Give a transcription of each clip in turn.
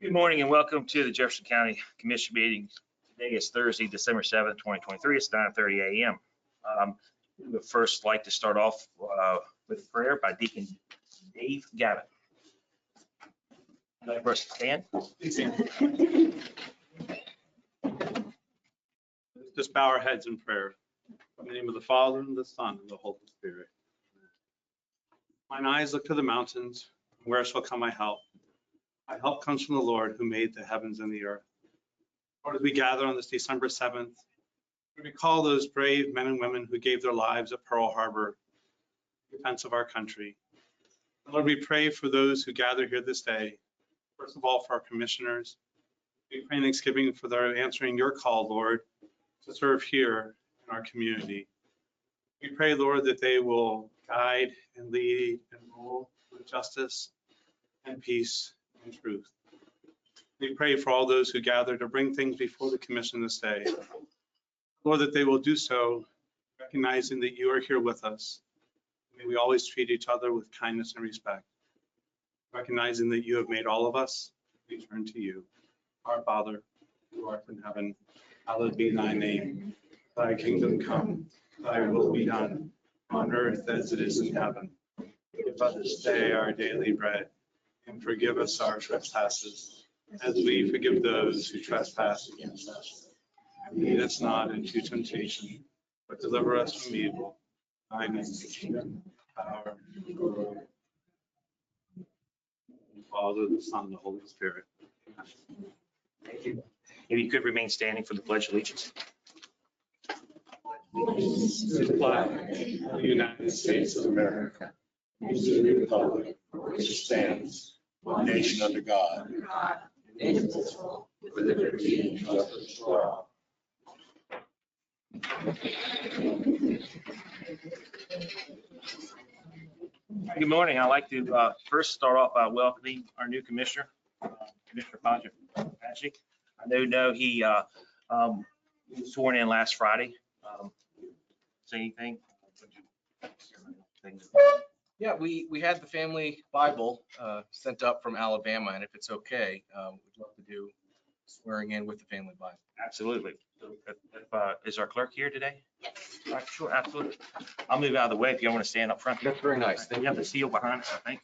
Good morning and welcome to the Jefferson County Commission meeting. Today is Thursday, December 7th, 2023. It's 9:30 a.m. We would first like to start off with prayer by Deacon Dave Gavin. I'd like for us to stand. Just bow our heads in prayer. In the name of the Father, and the Son, and the Holy Spirit. Mine eyes look to the mountains. Where shall come my help? My help comes from the Lord who made the heavens and the earth. Lord, as we gather on this December 7th, we recall those brave men and women who gave their lives at Pearl Harbor in defense of our country. And Lord, we pray for those who gather here this day. First of all, for our commissioners. We pray in thanksgiving for their answering your call, Lord, to serve here in our community. We pray, Lord, that they will guide and lead and rule with justice and peace and truth. We pray for all those who gather to bring things before the commission this day. Lord, that they will do so recognizing that you are here with us. May we always treat each other with kindness and respect. Recognizing that you have made all of us, we turn to you. Our Father, who art in heaven, hallowed be thy name. Thy kingdom come, thy will be done, on earth as it is in heaven. Give us this day our daily bread, and forgive us our trespasses, as we forgive those who trespass against us. Lead us not into temptation, but deliver us from evil. Thine is the kingdom, power, and glory. Father, the Son, and the Holy Spirit. Thank you. If you could remain standing for the Pledge of Allegiance. To the flag of the United States of America, and to the republic for which it stands, one nation under God, indivisible, with liberty and justice for all. Good morning. I'd like to first start off by welcoming our new commissioner, Commissioner Patrick. I know he was sworn in last Friday. Say anything? Yeah, we had the family Bible sent up from Alabama, and if it's okay, we'd love to do swearing in with the family Bible. Absolutely. Is our clerk here today? Yes. Sure, absolutely. I'll move out of the way if you want to stand up front. That's very nice. You have the seal behind us, I think.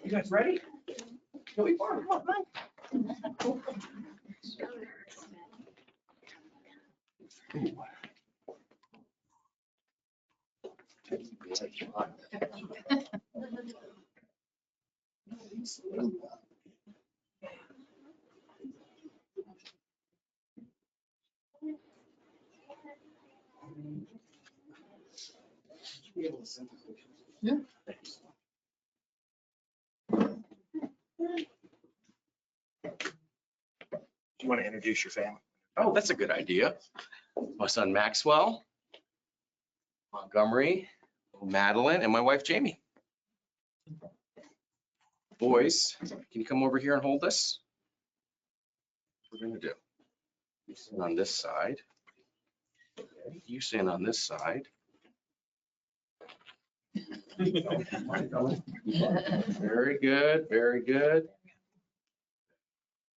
You guys ready? Go be far. Come on, man. Yeah. Do you want to introduce your family? Oh, that's a good idea. My son Maxwell, Montgomery, Madeline, and my wife Jamie. Boys, can you come over here and hold this? What we're gonna do. You stand on this side. You stand on this side. Very good, very good.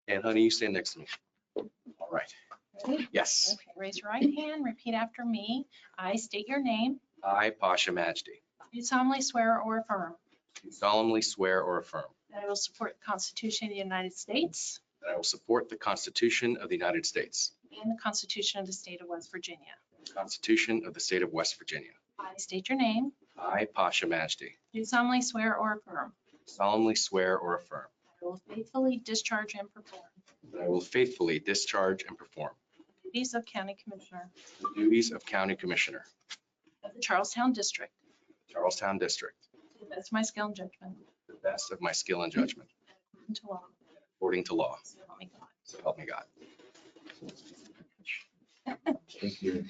And honey, you stand next to me. All right. Ready? Yes. Okay, raise your right hand, repeat after me. I state your name. I, Pasha Majdi, Do solemnly swear or affirm do solemnly swear or affirm that I will support the Constitution of the United States that I will support the Constitution of the United States, and the Constitution of the State of West Virginia. the Constitution of the State of West Virginia. I state your name. I, Pasha Majdi, Do solemnly swear or affirm solemnly swear or affirm that I will faithfully discharge and perform that I will faithfully discharge and perform the duties of County Commissioner the duties of County Commissioner, of the Charlestown District Charlestown District, to the best of my skill and judgment, to the best of my skill and judgment, according to law. according to law. So help me God. So help me God. Thank you.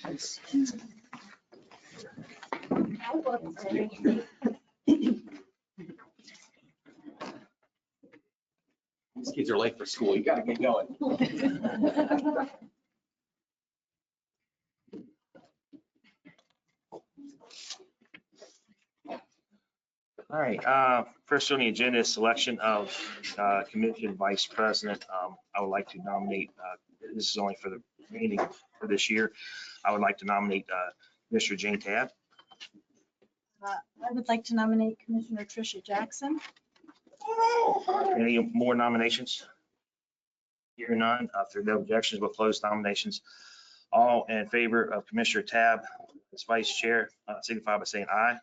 These kids are late for school. You gotta get going. All right, first on the agenda is selection of commission vice president. I would like to nominate, this is only for the meeting for this year. I would like to nominate Mr. Jane Tab. I would like to nominate Commissioner Tricia Jackson. Any more nominations? Here none. If there are no objections, we'll close nominations. All in favor of Commissioner Tab as vice chair, signify by saying aye.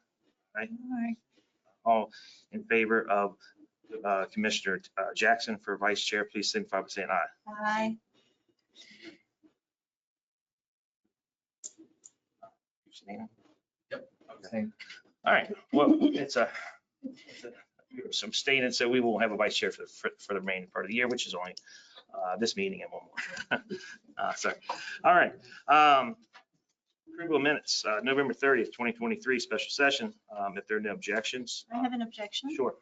All in favor of Commissioner Jackson for vice chair, please signify by saying aye. Aye. Yep. Okay. All right, well, it's some abstaining, so we won't have a vice chair for the remaining part of the year, which is only this meeting and one more. So, all right. Approval of minutes, November 30th, 2023, special session. If there are no objections. I have an objection. Sure.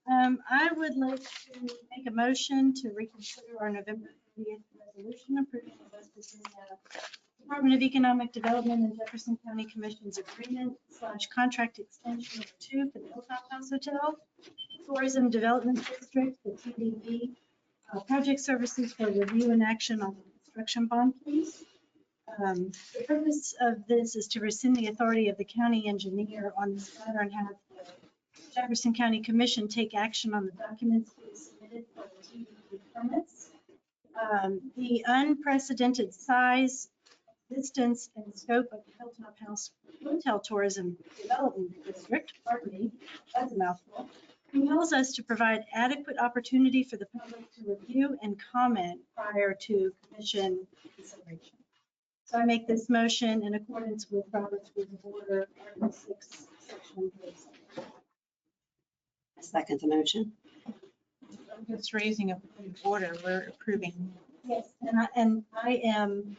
I would like to make a motion to reconsider our November 30th resolution approving the West Virginia Department of Economic Development and Jefferson County Commission's agreement / contract extension number 2 for the Hilltop House Hotel, Tourism Development District, the TDD, project services for review and action on the construction bond, please. The purpose of this is to rescind the authority of the county engineer on this matter and have the Jefferson County Commission take action on the documents being submitted for the TDD permits. The unprecedented size, distance, and scope of the Hilltop House Hotel Tourism Development District, pardon me, that's a mouthful, compels us to provide adequate opportunity for the public to review and comment prior to commission consideration. So I make this motion in accordance with Robert's Rules of Order, Article 6, Section 37. I second the motion. I'm just raising a point of order. We're approving. Yes, and I am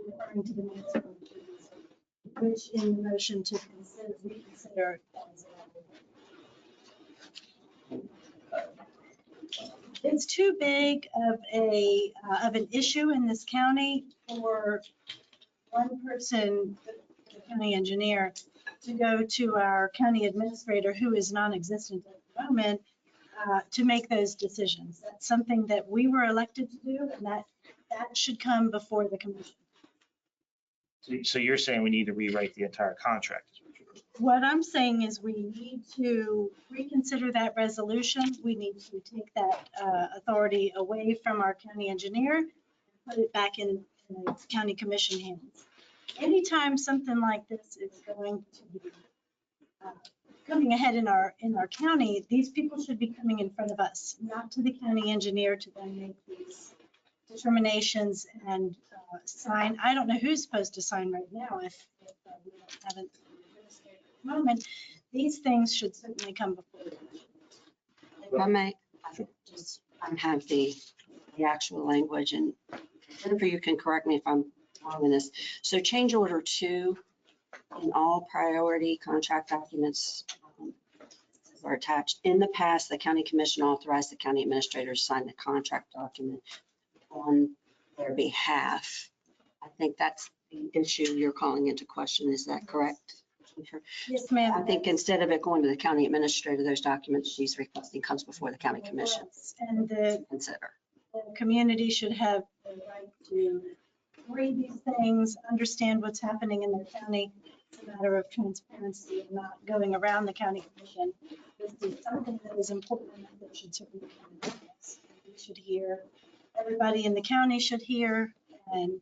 referring to the minutes from the previous one, which in the motion to reconsider. As it's too big of an issue in this county for one person, the county engineer, to go to our county administrator, who is non-existent at the moment, to make those decisions. That's something that we were elected to do, and that should come before the commission. So you're saying we need to rewrite the entire contract? What I'm saying is we need to reconsider that resolution. We need to take that authority away from our county engineer and put it back in the county commission hands. Anytime something like this is going to be coming ahead in our county, these people should be coming in front of us, not to the county engineer to then make these determinations and sign. I don't know who's supposed to sign right now if we don't have an administrator at the moment. These things should certainly come before the commission. If I may, I have the actual language, and Jennifer, you can correct me if I'm wrong in this. So change order 2 in all priority contract documents are attached. In the past, the county commission authorized the county administrator to sign the contract document on their behalf. I think that's the issue you're calling into question. Is that correct? Yes, ma'am. I think instead of it going to the county administrator, those documents she's requesting comes before the county commission And to consider. the community should have the right to read these things, understand what's happening in their county. It's a matter of transparency and not going around the county commission. This is something that is important and that should certainly be done. We should hear, everybody in the county should hear, and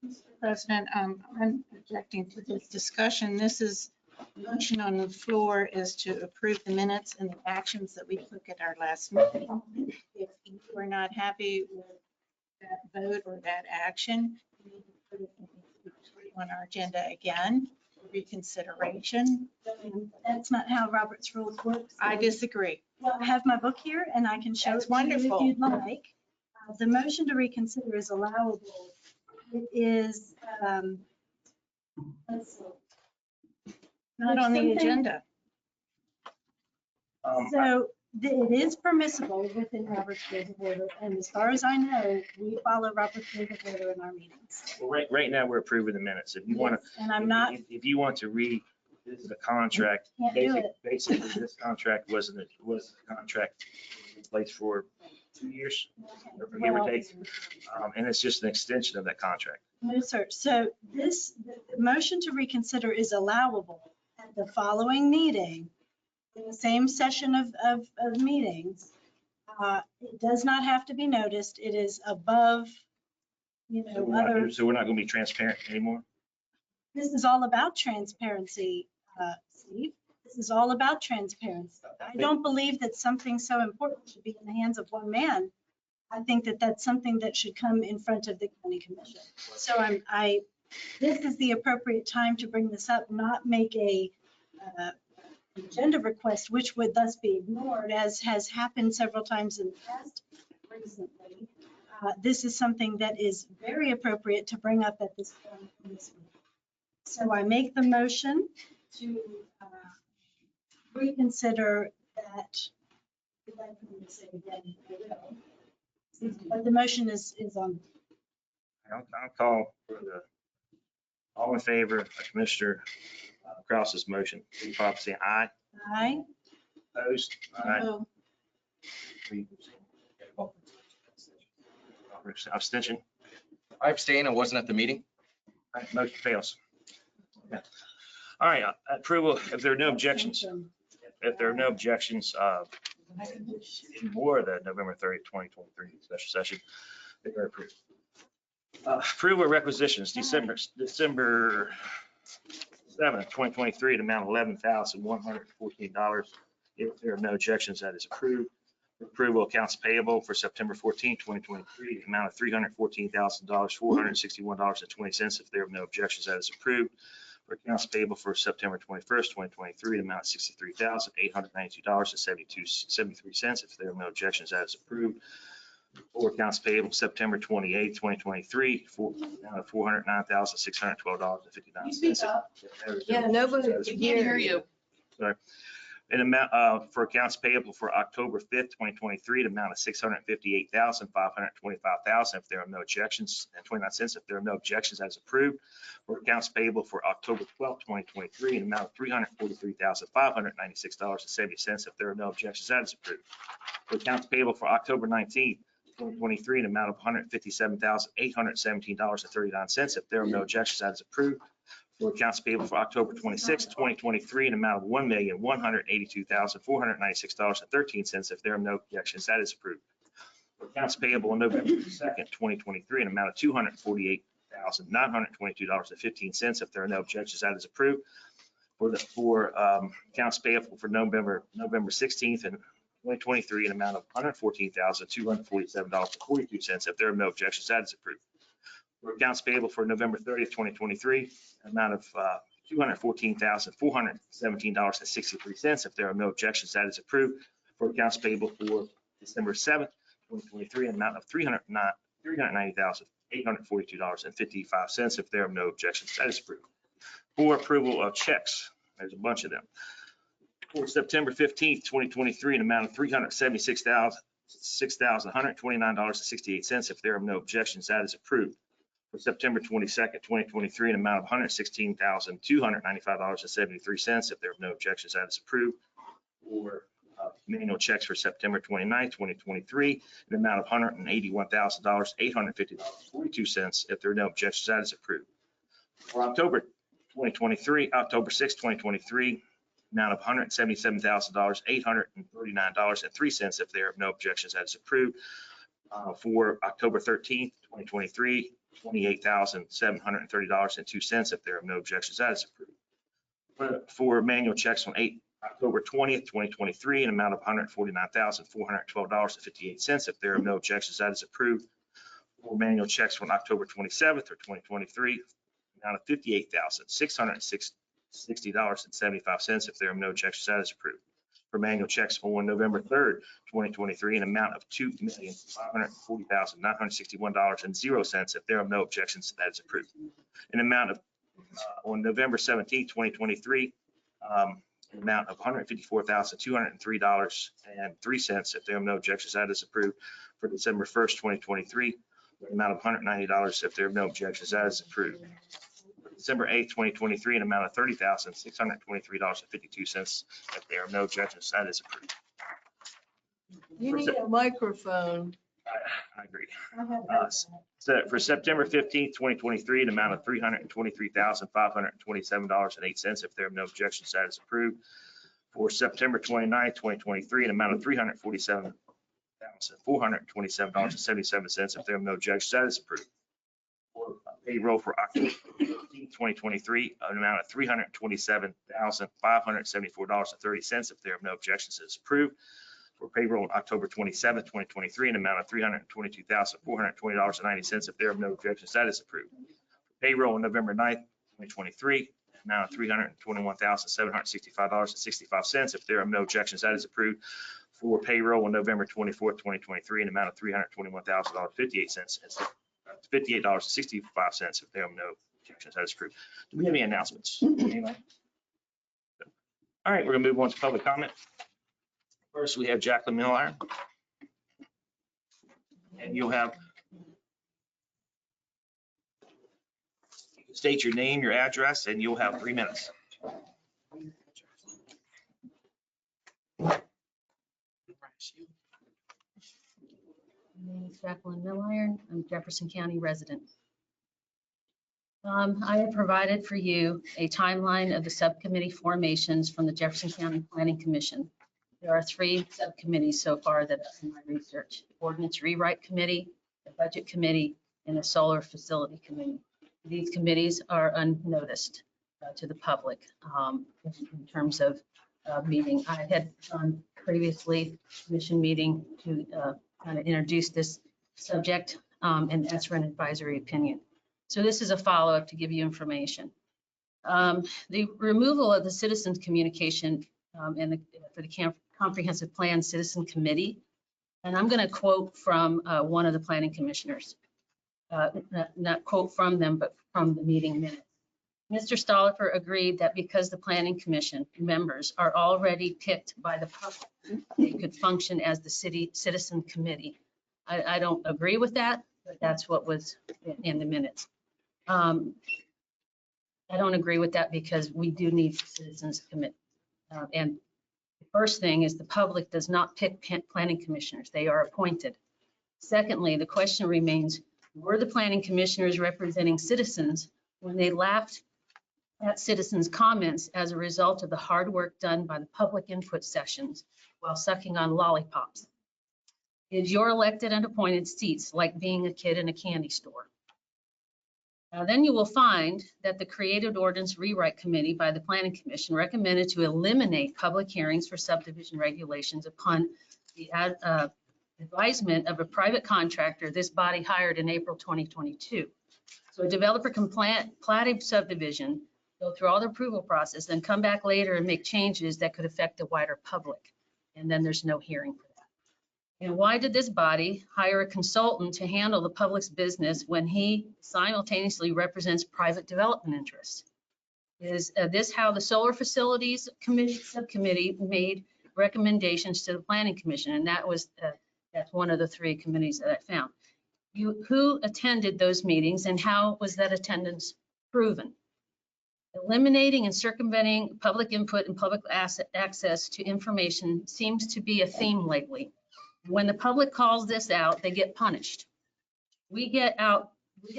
Mr. President, I'm objecting to this discussion. This is, the motion on the floor is to approve the minutes and the actions that we took at our last meeting. If you are not happy with that vote or that action, we need to put it on our agenda again, for reconsideration. that's not how Robert's rules work. I disagree. Well, I have my book here and I can show it That's to you wonderful. if you'd like. The motion to reconsider is allowable. It is, let's see. Not on the Something- agenda. So it is permissible within Robert's Rules of Order, and as far as I know, we follow Robert's Rules of Order in our meetings. Well, right now, we're approving the minutes. If you want And I'm not, if you want to This is a contract. Can't do it. Basically, this contract was a contract in place for 2 years, give or take. And it's just an extension of that contract. No, sir. So the motion to reconsider is allowable at the following meeting, in the same session of meetings. It does not have to be noticed. It is above, So we're not- other, so we're not going to be transparent anymore? this is all about transparency, Steve. This is all about transparency. I don't believe that something so important should be in the hands of one man. I think that that's something that should come in front of the county commission. So this is the appropriate time to bring this up, not make a agenda request, which would thus be ignored, as has happened several times in the past recently. This is something that is very appropriate to bring up at this point in this meeting. So I make the motion to reconsider that. If I can say again, I will. But the motion is on. I'll call for all in favor of Commissioner Krause's motion. Signify by saying aye. Aye. Opposed? Aye. Oh, Abstention? I abstain. I wasn't at the meeting. All right, motion fails. Yeah. All right, approval, if there are no objections, more the November 30th, 2023 special session, they are approved. Approval of requisitions, December 7th, 2023, at amount of $11,114. If there are no objections, that is approved. Approval of accounts payable for September 14th, 2023, the amount of $314,000, $461.20. If there are no objections, that is approved. For accounts payable for September 21st, 2023, the amount of $63,892.73. If there are no objections, that is approved. For accounts payable September 28th, 2023, for $409,612.59. Yeah, nobody can hear you. Sorry. An amount for accounts payable for October 5th, 2023, the amount of $658,525,000. If there are no objections, and 29 cents. If there are no objections, that is approved. For accounts payable for October 12th, 2023, an amount of $343,596.70. If there are no objections, that is approved. For accounts payable for October 19th, 2023, an amount of $157,817.39. If there are no objections, that is approved. For accounts payable for October 26th, 2023, an amount of $1,182,496.13. If there are no objections, that is approved. For accounts payable on November 2nd, 2023, an amount of $248,922.15. If there are no objections, that is approved. For accounts payable for November 16th and 2023, an amount of $114,247.42. If there are no objections, that is approved. For accounts payable for November 30th, 2023, an amount of $214,417.63. If there are no objections, that is approved. For accounts payable for December 7th, 2023, an amount of $390,842.55. If there are no objections, that is approved. For approval of checks, there's a bunch of them. For September 15th, 2023, an amount of $376,129.68. If there are no objections, that is approved. For September 22nd, 2023, an amount of $116,295.73. If there are no objections, that is approved. For manual checks for September 29th, 2023, an amount of $181,850.42. If there are no objections, that is approved. For October 2023, October 6th, 2023, amount of $177,839.03. If there are no objections, that is approved. For October 13th, 2023, $28,730.02. If there are no objections, that is approved. For manual checks on October 20th, 2023, an amount of $149,412.58. If there are no objections, that is approved. For manual checks on October 27th or 2023, amount of $58,660.75. If there are no objections, that is approved. For manual checks on November 3rd, 2023, an amount of $2,540,961.00. If there are no objections, that is approved. An amount of on November 17th, 2023, an amount of $154,203.03. If there are no objections, that is approved. For December 1st, 2023, an amount of $190. If there are no objections, that is approved. For December 8th, 2023, an amount of $30,623.52. If there are no objections, that is approved. You need a microphone. I agree. I have heard Uh, that. So for September 15th, 2023, an amount of $323,527.08. If there are no objections, that is approved. For September 29th, 2023, an amount of $347,427.77. If there are no objections, that is approved. For payroll for October 15th, 2023, an amount of $327,574.30. If there are no objections, it is approved. For payroll on October 27th, 2023, an amount of $322,420.90. If there are no objections, that is approved. Payroll on November 9th, 2023, amount of $321,765.65. If there are no objections, that is approved. For payroll on November 24th, 2023, an amount of $321,058.65. If there are no objections, that is approved. Do we have any announcements? Anybody? All right, we're gonna move on to public comment. First, we have Jacqueline Miller. And you'll have, state your name, your address, and you'll have 3 minutes. My name is Jacqueline Milliron. I'm Jefferson County resident. I have provided for you a timeline of the subcommittee formations from the Jefferson County Planning Commission. There are 3 subcommittees so far that are in my research: Ordinance Rewrite Committee, the Budget Committee, and the Solar Facility Committee. These committees are unnoticed to the public in terms of meeting. I had on previously commission meeting to kind of introduce this subject and ask for an advisory opinion. So this is a follow-up to give you information. The removal of the citizens communication and for the Comprehensive Plan Citizen Committee, and I'm going to quote from one of the planning commissioners, not quote from them, but from the meeting minutes. Mr. Stolifer agreed that because the Planning Commission members are already picked by the public, they could function as the city citizen committee. I don't agree with that, but that's what was in the minutes. I don't agree with that because we do need citizens commit. And the first thing is the public does not pick planning commissioners. They are appointed. Secondly, the question remains, were the planning commissioners representing citizens when they laughed at citizens' comments as a result of the hard work done by the public input sessions while sucking on lollipops? Is your elected and appointed seats like being a kid in a candy store? Now, then you will find that the Creative Ordinance Rewrite Committee by the Planning Commission recommended to eliminate public hearings for subdivision regulations upon the advisement of a private contractor this body hired in April 2022. So a developer can plat a subdivision, go through all the approval process, then come back later and make changes that could affect the wider public. And then there's no hearing for that. And why did this body hire a consultant to handle the public's business when he simultaneously represents private development interests? Is this how the Solar Facilities Committee subcommittee made recommendations to the Planning Commission? And that was that's one of the 3 committees that I found. Who attended those meetings and how was that attendance proven? Eliminating and circumventing public input and public access to information seems to be a theme lately. When the public calls this out, they get punished. We get out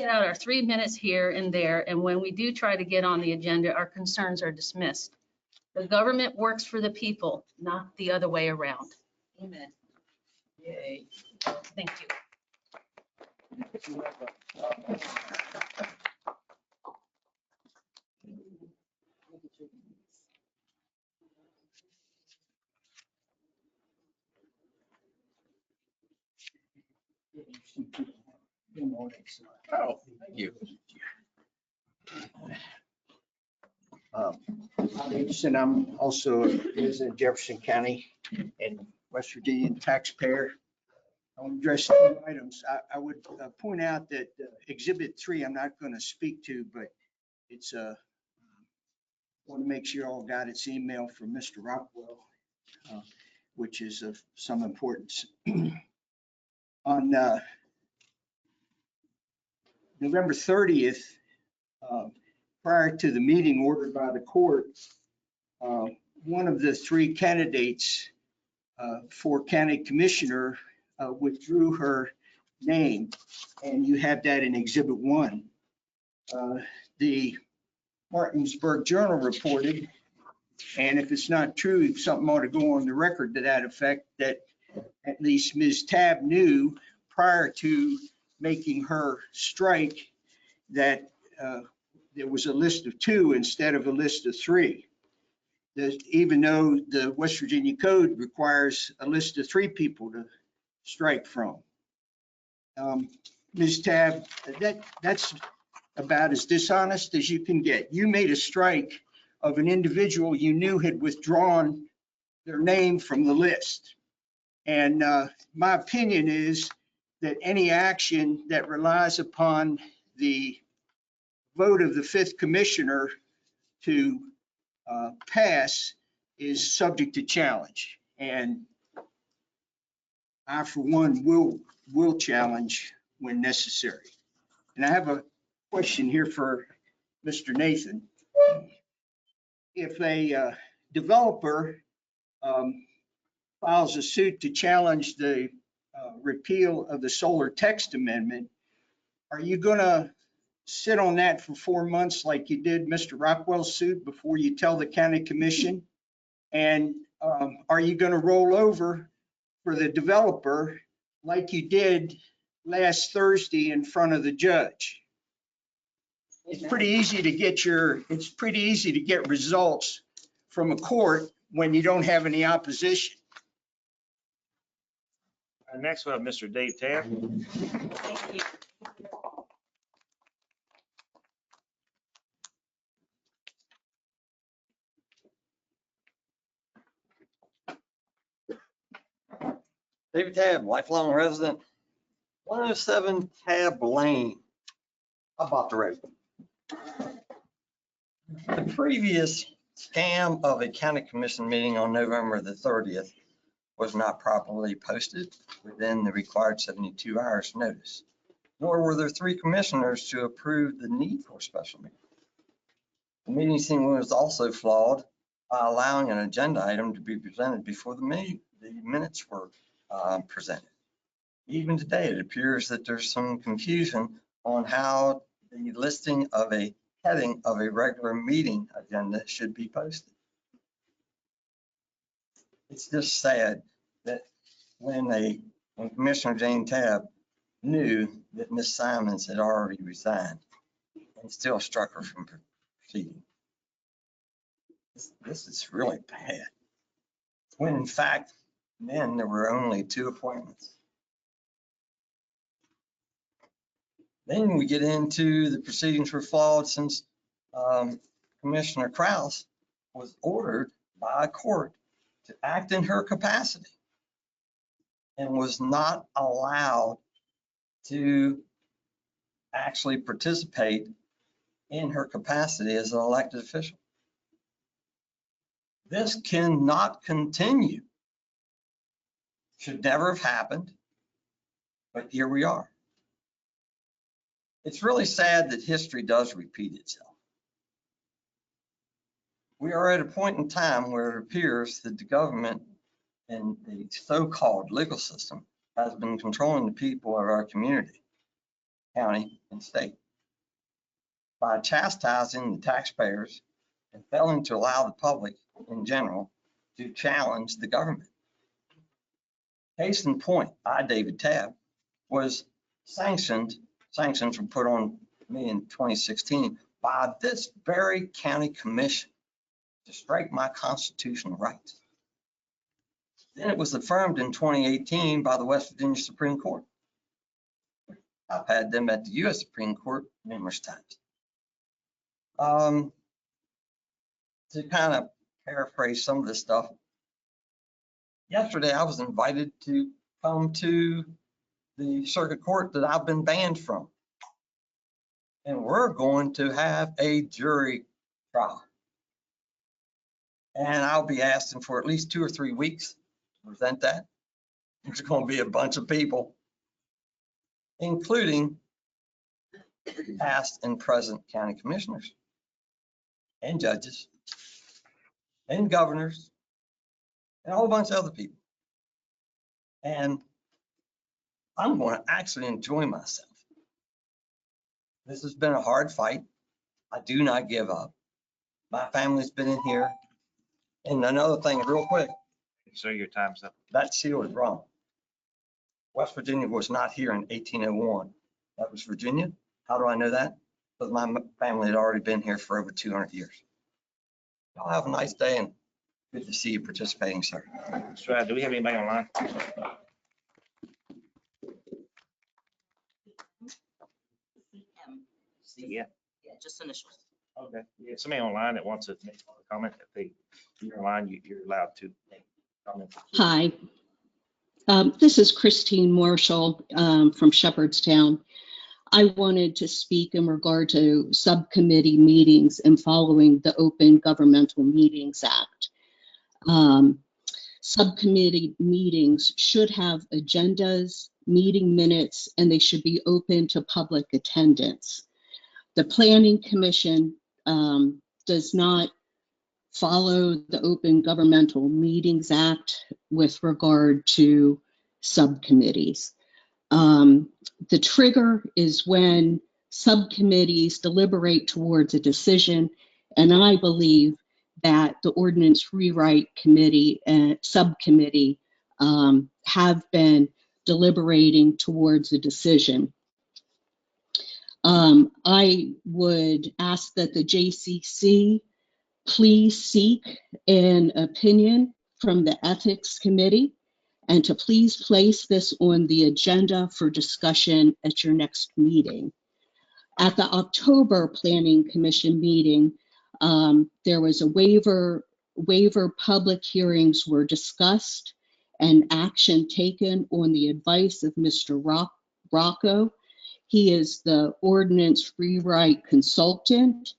our 3 minutes here and there, and when we do try to get on the agenda, our concerns are dismissed. The government works for the people, not the other way around. Amen. Yay. Thank you. Good morning, sir. Oh, thank you. I'm Anderson. I'm also a resident of Jefferson County and West Virginia taxpayer. I'll address 2 items. I would point out that Exhibit 3, I'm not going to speak to, but it's want to make sure you all got its email from Mr. Rockwell, which is of some importance. On November 30th, prior to the meeting ordered by the court, one of the three candidates for county commissioner withdrew her name, and you have that in Exhibit 1. The Martinsburg Journal reported, and if it's not true, something ought to go on the record to that effect, that at least Ms. Tabb knew prior to making her strike that there was a list of 2 instead of a list of 3. Even though the West Virginia Code requires a list of 3 people to strike from. Ms. Tabb, that's about as dishonest as you can get. You made a strike of an individual you knew had withdrawn their name from the list. And my opinion is that any action that relies upon the vote of the 5th commissioner to pass is subject to challenge. And I, for one, will challenge when necessary. And I have a question here for Mr. Nathan. If a developer files a suit to challenge the repeal of the solar text amendment, are you going to sit on that for 4 months like you did Mr. Rockwell's suit before you tell the county commission? And are you going to roll over for the developer like you did last Thursday in front of the judge? It's pretty easy to get results from a court when you don't have any opposition. Next we have Mr. Dave Tabb. Thank you. David Tabb, lifelong resident, 107 Tabb Lane. I bought the road. The previous scam of a county commission meeting on November the 30th was not properly posted within the required 72 hours notice, nor were there 3 commissioners to approve the need for a special meeting. The meeting scene was also flawed by allowing an agenda item to be presented before the minutes were presented. Even today, it appears that there's some confusion on how the listing of a heading of a regular meeting agenda should be posted. It's just sad that when Commissioner Jane Tabb knew that Ms. Simons had already resigned and still struck her from proceeding. This is really bad. When in fact, then there were only 2 appointments. Then we get into the proceedings were flawed since Commissioner Krause was ordered by a court to act in her capacity and was not allowed to actually participate in her capacity as an elected official. This cannot continue. Should never have happened, but here we are. It's really sad that history does repeat itself. We are at a point in time where it appears that the government and the so-called legal system has been controlling the people of our community, county, and state by chastising the taxpayers and failing to allow the public in general to challenge the government. Case in point, I, David Tabb, was sanctions were put on me in 2016 by this very county commission to strike my constitutional rights. Then it was affirmed in 2018 by the West Virginia Supreme Court. I've had them at the U.S. Supreme Court numerous times. To kind of paraphrase some of this stuff, yesterday I was invited to come to the circuit court that I've been banned from. And we're going to have a jury trial. And I'll be asking for at least 2 or 3 weeks to present that. There's going to be a bunch of people, including past and present county commissioners. and judges and governors and a whole bunch of other people. And I'm going to actually enjoy myself. This has been a hard fight. I do not give up. My family's been in here. And another thing, real quick, So your time's up. that seal is wrong. West Virginia was not here in 1801. That was Virginia. How do I know that? Because my family had already been here for over 200 years. Y'all have a nice day and good to see you participating, sir. So, do we have anybody online? Yeah. Yeah, just initials. Okay. Yeah, somebody online that wants to make a comment, if you're online, you're allowed to make comments. Hi, this is Christine Marshall from Shepherdstown. I wanted to speak in regard to subcommittee meetings and following the Open Governmental Meetings Act. Subcommittee meetings should have agendas, meeting minutes, and they should be open to public attendance. The Planning Commission does not follow the Open Governmental Meetings Act with regard to subcommittees. The trigger is when subcommittees deliberate towards a decision, and I believe that the Ordinance Rewrite Committee and Subcommittee have been deliberating towards a decision. I would ask that the JCC please seek an opinion from the Ethics Committee and to please place this on the agenda for discussion at your next meeting. At the October Planning Commission meeting, there was a waiver public hearings were discussed and action taken on the advice of Mr. Rocco. He is the ordinance rewrite consultant.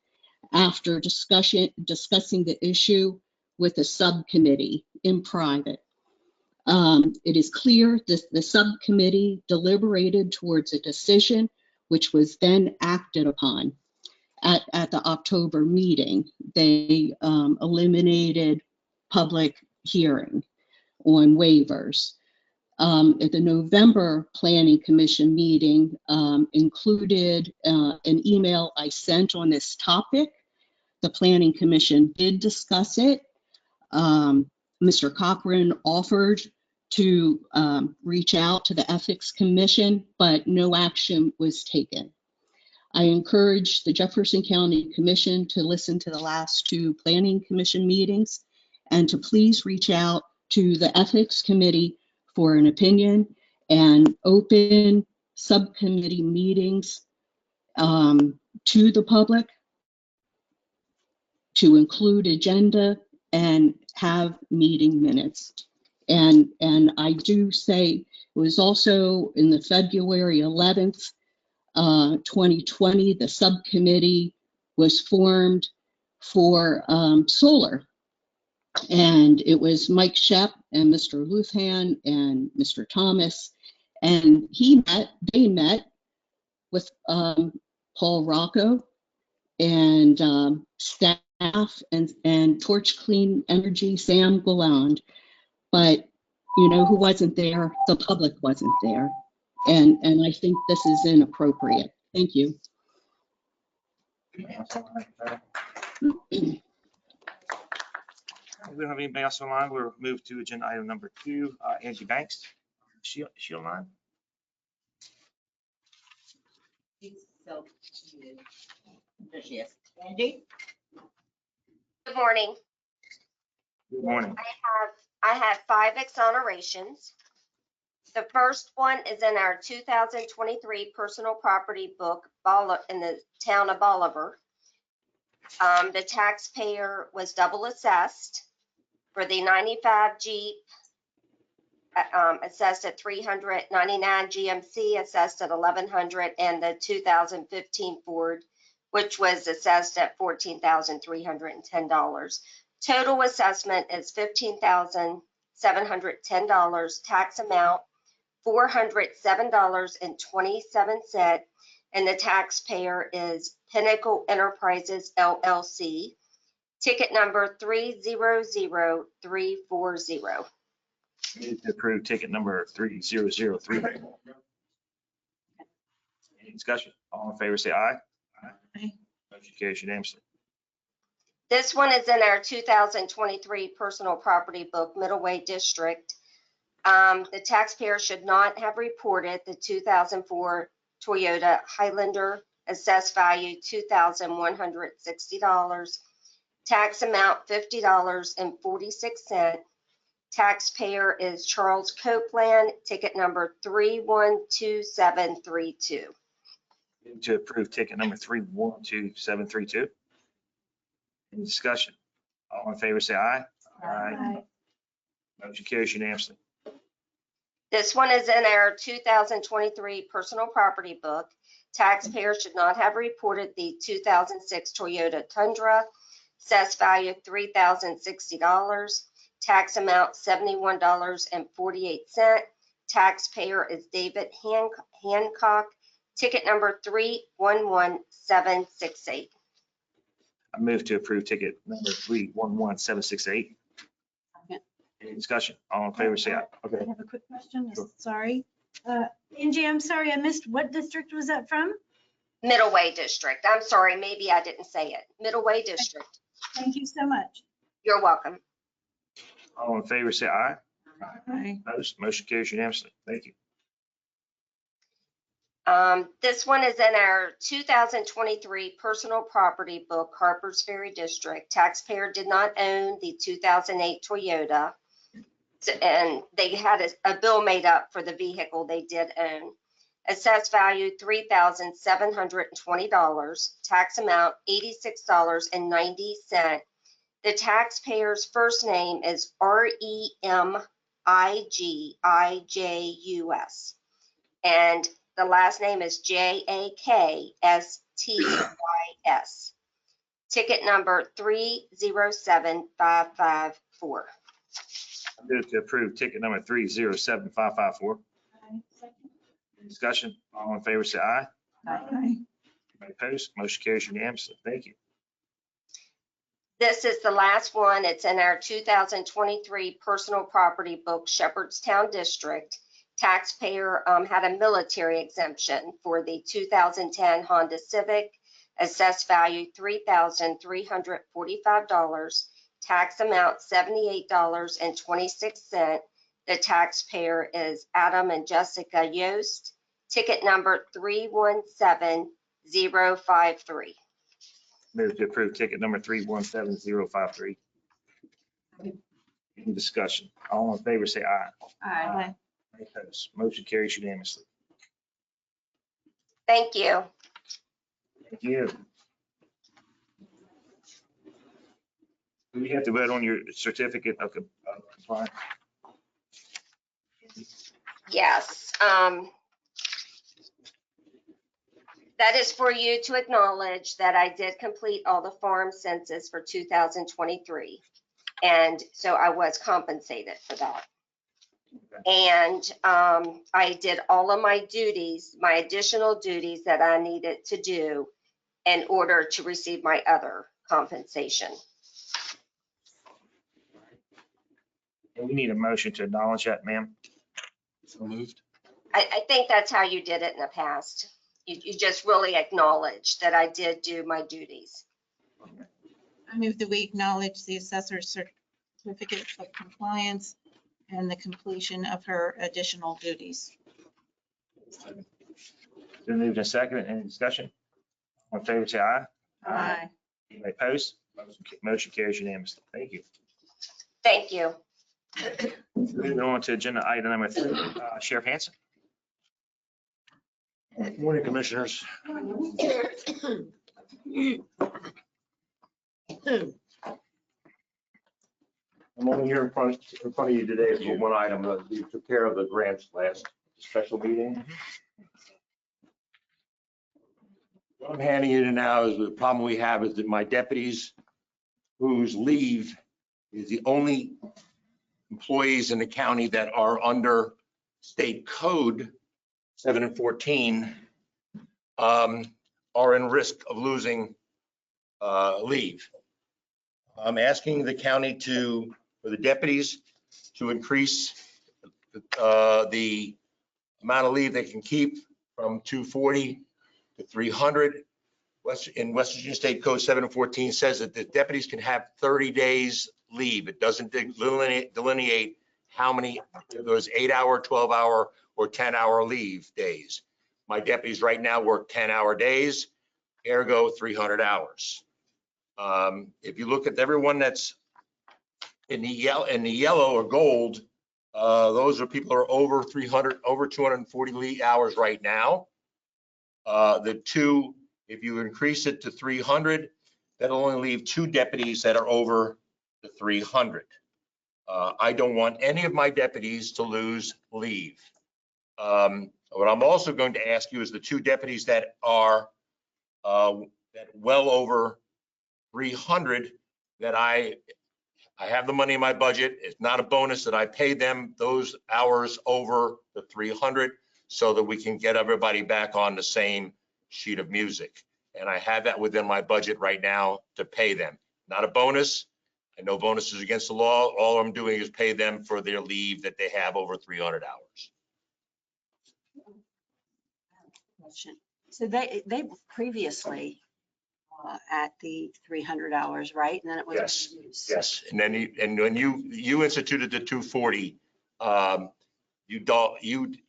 After discussing the issue with a subcommittee in private. It is clear that the subcommittee deliberated towards a decision which was then acted upon at the October meeting. They eliminated public hearing on waivers. At the November Planning Commission meeting included an email I sent on this topic. The Planning Commission did discuss it. Mr. Cochran offered to reach out to the Ethics Commission, but no action was taken. I encourage the Jefferson County Commission to listen to the last two Planning Commission meetings and to please reach out to the Ethics Committee for an opinion and open subcommittee meetings to the public to include agenda and have meeting minutes. And I do say it was also in the February 11th, 2020, the subcommittee was formed for solar. And it was Mike Shep and Mr. Luthan and Mr. Thomas. And they met with Paul Rocco and staff and Torch Clean Energy, Sam Galland. But you know who wasn't there? The public wasn't there. And I think this is inappropriate. Thank you. We don't have anybody else online. We'll move to agenda item number 2, Angie Banks. Is she online? Angie? Good morning. Good morning. I have 5 exonerations. The first one is in our 2023 personal property book in the town of Bolivar. The taxpayer was double assessed for the 95 Jeep, assessed at $399, GMC assessed at $1,100, and the 2015 Ford, which was assessed at $14,310. Total assessment is $15,710. Tax amount $407.27, and the taxpayer is Pinnacle Enterprises LLC. ticket number 300340. Move to approve ticket number 3003. Any discussion? All in favor, say aye. Aye. Motion carries unanimously. This one is in our 2023 personal property book, Middle Way District. The taxpayer should not have reported the 2004 Toyota Highlander, assessed value $2,160. Tax amount $50.46. Taxpayer is Charles Copeland, ticket number 312732. Move to approve ticket number 312732. Any discussion? All in favor, say aye. Aye. Motion carries unanimously. This one is in our 2023 personal property book. Taxpayer should not have reported the 2006 Toyota Tundra, assessed value $3,060. Tax amount $71.48. Taxpayer is David Hancock, ticket number 311768. I move to approve ticket number 311768. Second. Any discussion? All in favor, say aye. I Okay. have a quick question. Sure. Sorry. Angie, I'm sorry, I missed. What district was that from? Middle Way District. I'm sorry, maybe I didn't say it. Middle Way District. Thank you so much. You're welcome. All in favor, say aye. Aye. Opposed? Motion carries unanimously. Thank you. This one is in our 2023 personal property book, Harpers Ferry District. Taxpayer did not own the 2008 Toyota, and they had a bill made up for the vehicle they did own. Assessed value $3,720. Tax amount $86.90. The taxpayer's first name is REMIGIJUS, and the last name is JAKSTYS. Ticket number 307554. I move to approve ticket number 307554. Any discussion? All in favor, say aye. Aye. Anybody opposed? Motion carries unanimously. Thank you. This is the last one. It's in our 2023 personal property book, Shepherdstown District. Taxpayer had a military exemption for the 2010 Honda Civic. Assessed value $3,345. Tax amount $78.26. The taxpayer is Adam and Jessica Yost. Ticket number 317053. Move to approve ticket number 317053. Any discussion? All in favor, say aye. Aye. Any opposed? Motion carries unanimously. Thank you. Thank you. Do we have to vote on your certificate of compliance? Yes. That is for you to acknowledge that I did complete all the farm census for 2023. And so I was compensated for that. And I did all of my duties, my additional duties that I needed to do in order to receive my other compensation. And we need a motion to acknowledge that, ma'am. So moved. I think that's how you did it in the past. You just really acknowledged that I did do my duties. I move that we acknowledge the assessor's certificate of compliance and the completion of her additional duties. Been moved and seconded. Any discussion? All in favor, say aye. Aye. Anybody opposed? Motion carries unanimously. Thank you. Thank you. Moving on to agenda item number 3, Sheriff Hanson. Good morning, Commissioners. I'm only here in front of you today for one item. We took care of the grants last special meeting. What I'm handing you now is the problem we have is that my deputies whose leave is the only employees in the county that are under state code 7 and 14 are in risk of losing leave. I'm asking the county for the deputies to increase the amount of leave they can keep from 240 to 300. In West Virginia State Code 714 says that the deputies can have 30 days leave. It doesn't delineate how many, those 8-hour, 12-hour, or 10-hour leave days. My deputies right now work 10-hour days, ergo 300 hours. If you look at everyone that's in the yellow or gold, those are people who are over 300, over 240 hours right now. If you increase it to 300, that'll only leave 2 deputies that are over the 300. I don't want any of my deputies to lose leave. What I'm also going to ask you is the 2 deputies that are that well over 300, that I have the money in my budget. It's not a bonus that I pay them those hours over the 300 so that we can get everybody back on the same sheet of music. And I have that within my budget right now to pay them. Not a bonus. I know bonuses against the law. All I'm doing is pay them for their leave that they have over 300 hours. Question. So they previously at the 300 hours, right? And then it was. Yes, reduced. yes. And then when you instituted the 240,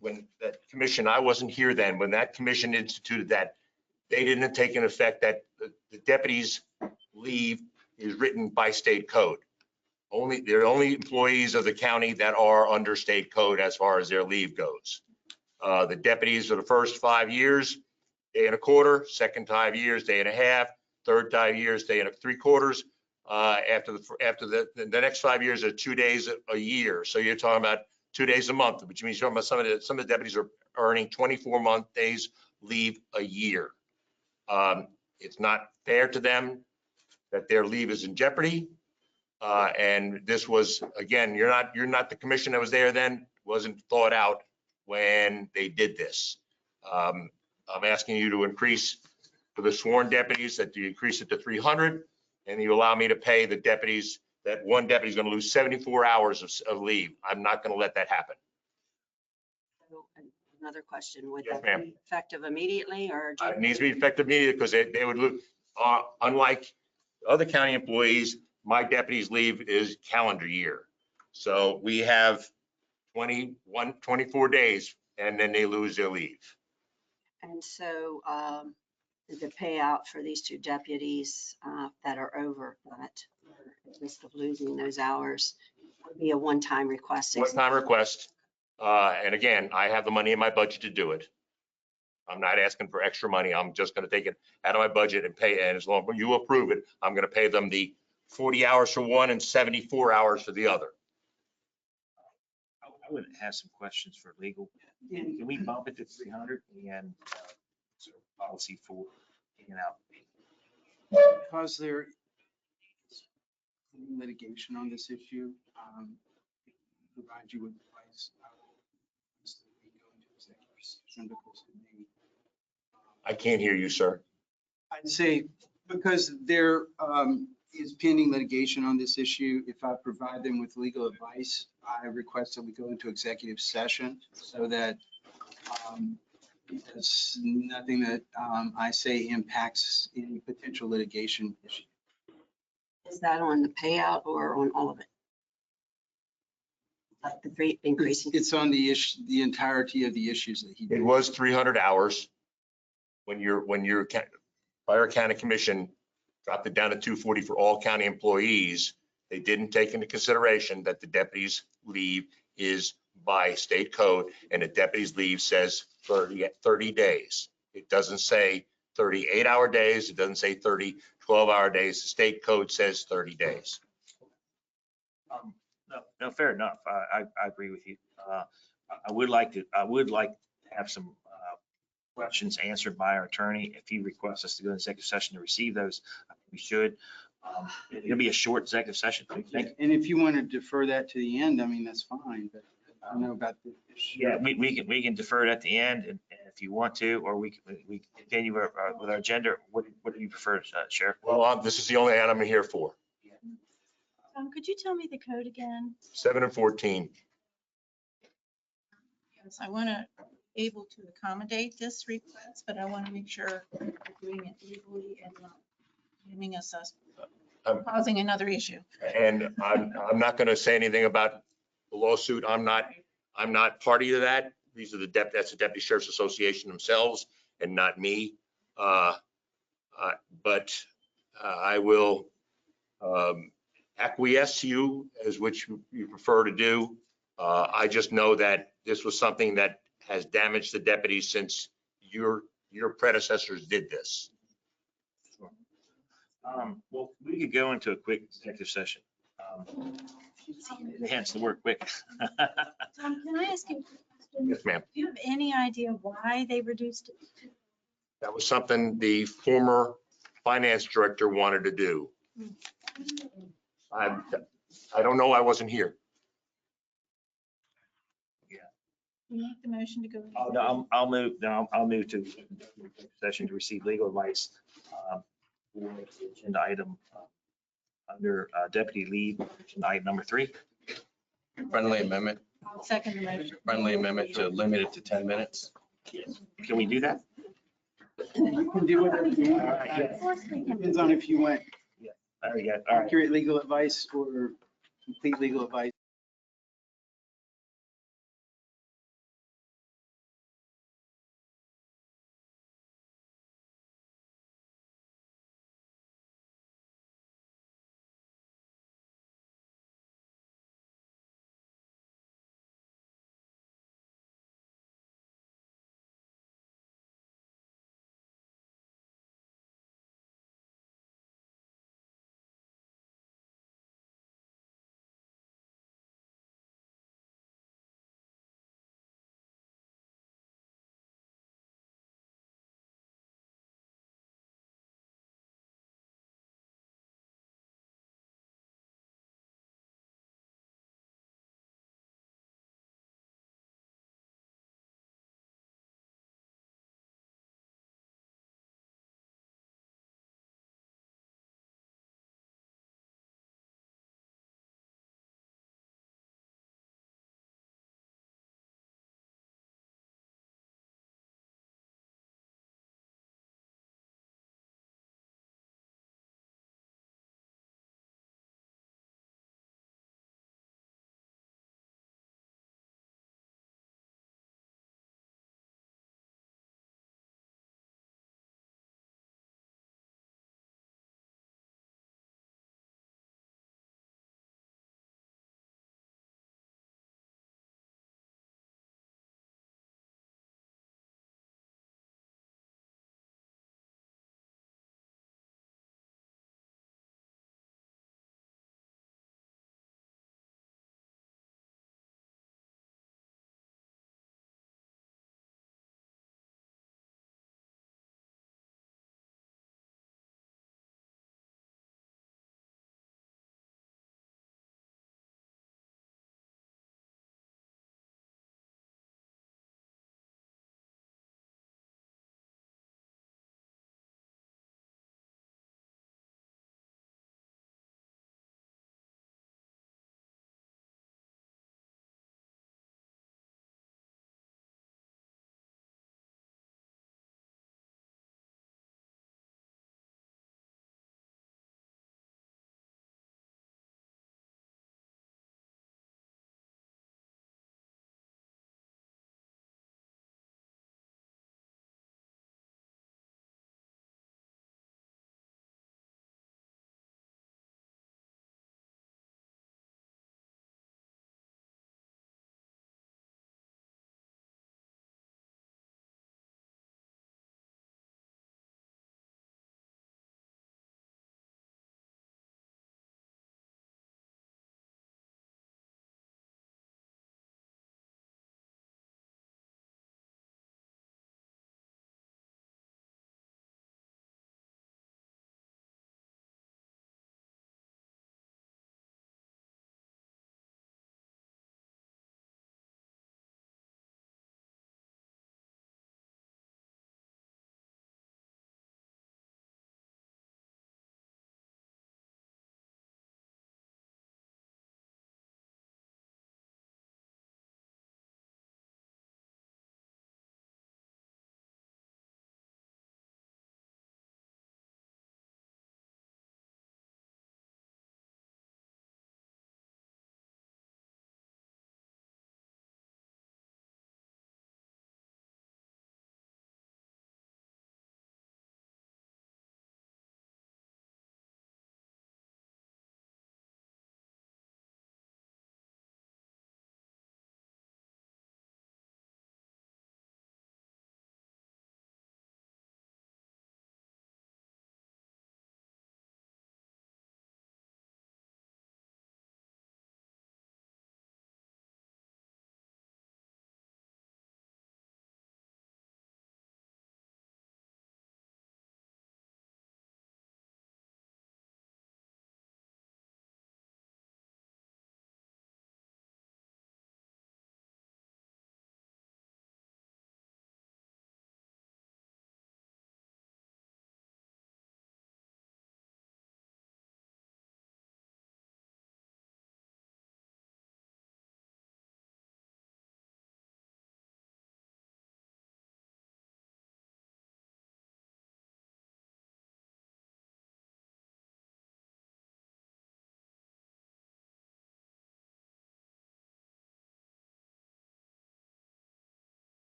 when that commission, I wasn't here then, when that commission instituted that, they didn't take in effect that the deputies' leave is written by state code. They're only employees of the county that are under state code as far as their leave goes. The deputies for the first 5 years, day and a quarter, second 5 years, day and a half, third 5 years, day and 3/4. After the next 5 years are 2 days a year. So you're talking about 2 days a month, which means you're talking about some of the deputies are earning 24 days leave a year. It's not fair to them that their leave is in jeopardy. And this was, again, you're not the commission that was there then, wasn't thought out when they did this. I'm asking you to increase for the sworn deputies, that you increase it to 300, and you allow me to pay the deputies, that one deputy is going to lose 74 hours of leave. I'm not going to let that happen. So, another question, would Yes, that ma'am. be effective immediately or? It needs to be effective immediately because they would lose, unlike other county employees, my deputies' leave is calendar year. So we have 24 days and then they lose their leave. And so the payout for these 2 deputies that are over that, at risk of losing those hours, would be a one-time request. One-time request. And again, I have the money in my budget to do it. I'm not asking for extra money. I'm just going to take it out of my budget and pay. And as long as you approve it, I'm going to pay them the 40 hours for one and 74 hours for the other. I would have some questions for legal. Can we bump it to 300 and sort of policy for taking out? Because there is litigation on this issue, provide you with advice. I will instantly go into executive session because it may. I can't hear you, sir. I'd say because there is pending litigation on this issue, if I provide them with legal advice, I request that we go into executive session so that because nothing that I say impacts any potential litigation issue. Is that on the payout or on all of it? Like the rate increasing? It's on the issue, the entirety of the issues that he did. It was 300 hours when your prior county commission dropped it down to 240 for all county employees. They didn't take into consideration that the deputies' leave is by state code, and the deputies' leave says 30 days. It doesn't say 38-hour days. It doesn't say 30 12-hour days. The state code says 30 days. No, fair enough. I agree with you. I would like to have some questions answered by our attorney. If he requests us to go into executive session to receive those, I think we should. It'll be a short executive session. And if you want to defer that to the end, I mean, that's fine, but I don't know about the issue. Yeah, we can defer it at the end and if you want to, or we continue with our agenda. What do you prefer, Sheriff? Well, this is the only item I'm here for. Could you tell me the code again? 7 and 14. Yes, I want to able to accommodate this request, but I want to make sure we're doing it legally and not giving us causing another issue. And I'm not going to say anything about the lawsuit. I'm not party to that. These are that's the Deputy Sheriff's Association themselves and not me. But I will acquiesce to you as which you prefer to do. I just know that this was something that has damaged the deputies since your predecessors did this. Well, we could go into a quick executive session. Hence the word quick. Tom, can I ask you a question? Yes, ma'am. Do you have any idea why they reduced it? That was something the former finance director wanted to do. I don't know. I wasn't here. You make the motion to go. Oh, no, I'll move to executive session to receive legal advice for the agenda item under deputy lead, agenda item number 3. Friendly amendment, I'll second the motion. friendly amendment to limit it to 10 minutes. Yes. Can we do that? You can do whatever you want. All right, yeah. Of course we can. Depends on if you want Very good. All right. accurate legal advice or complete legal advice.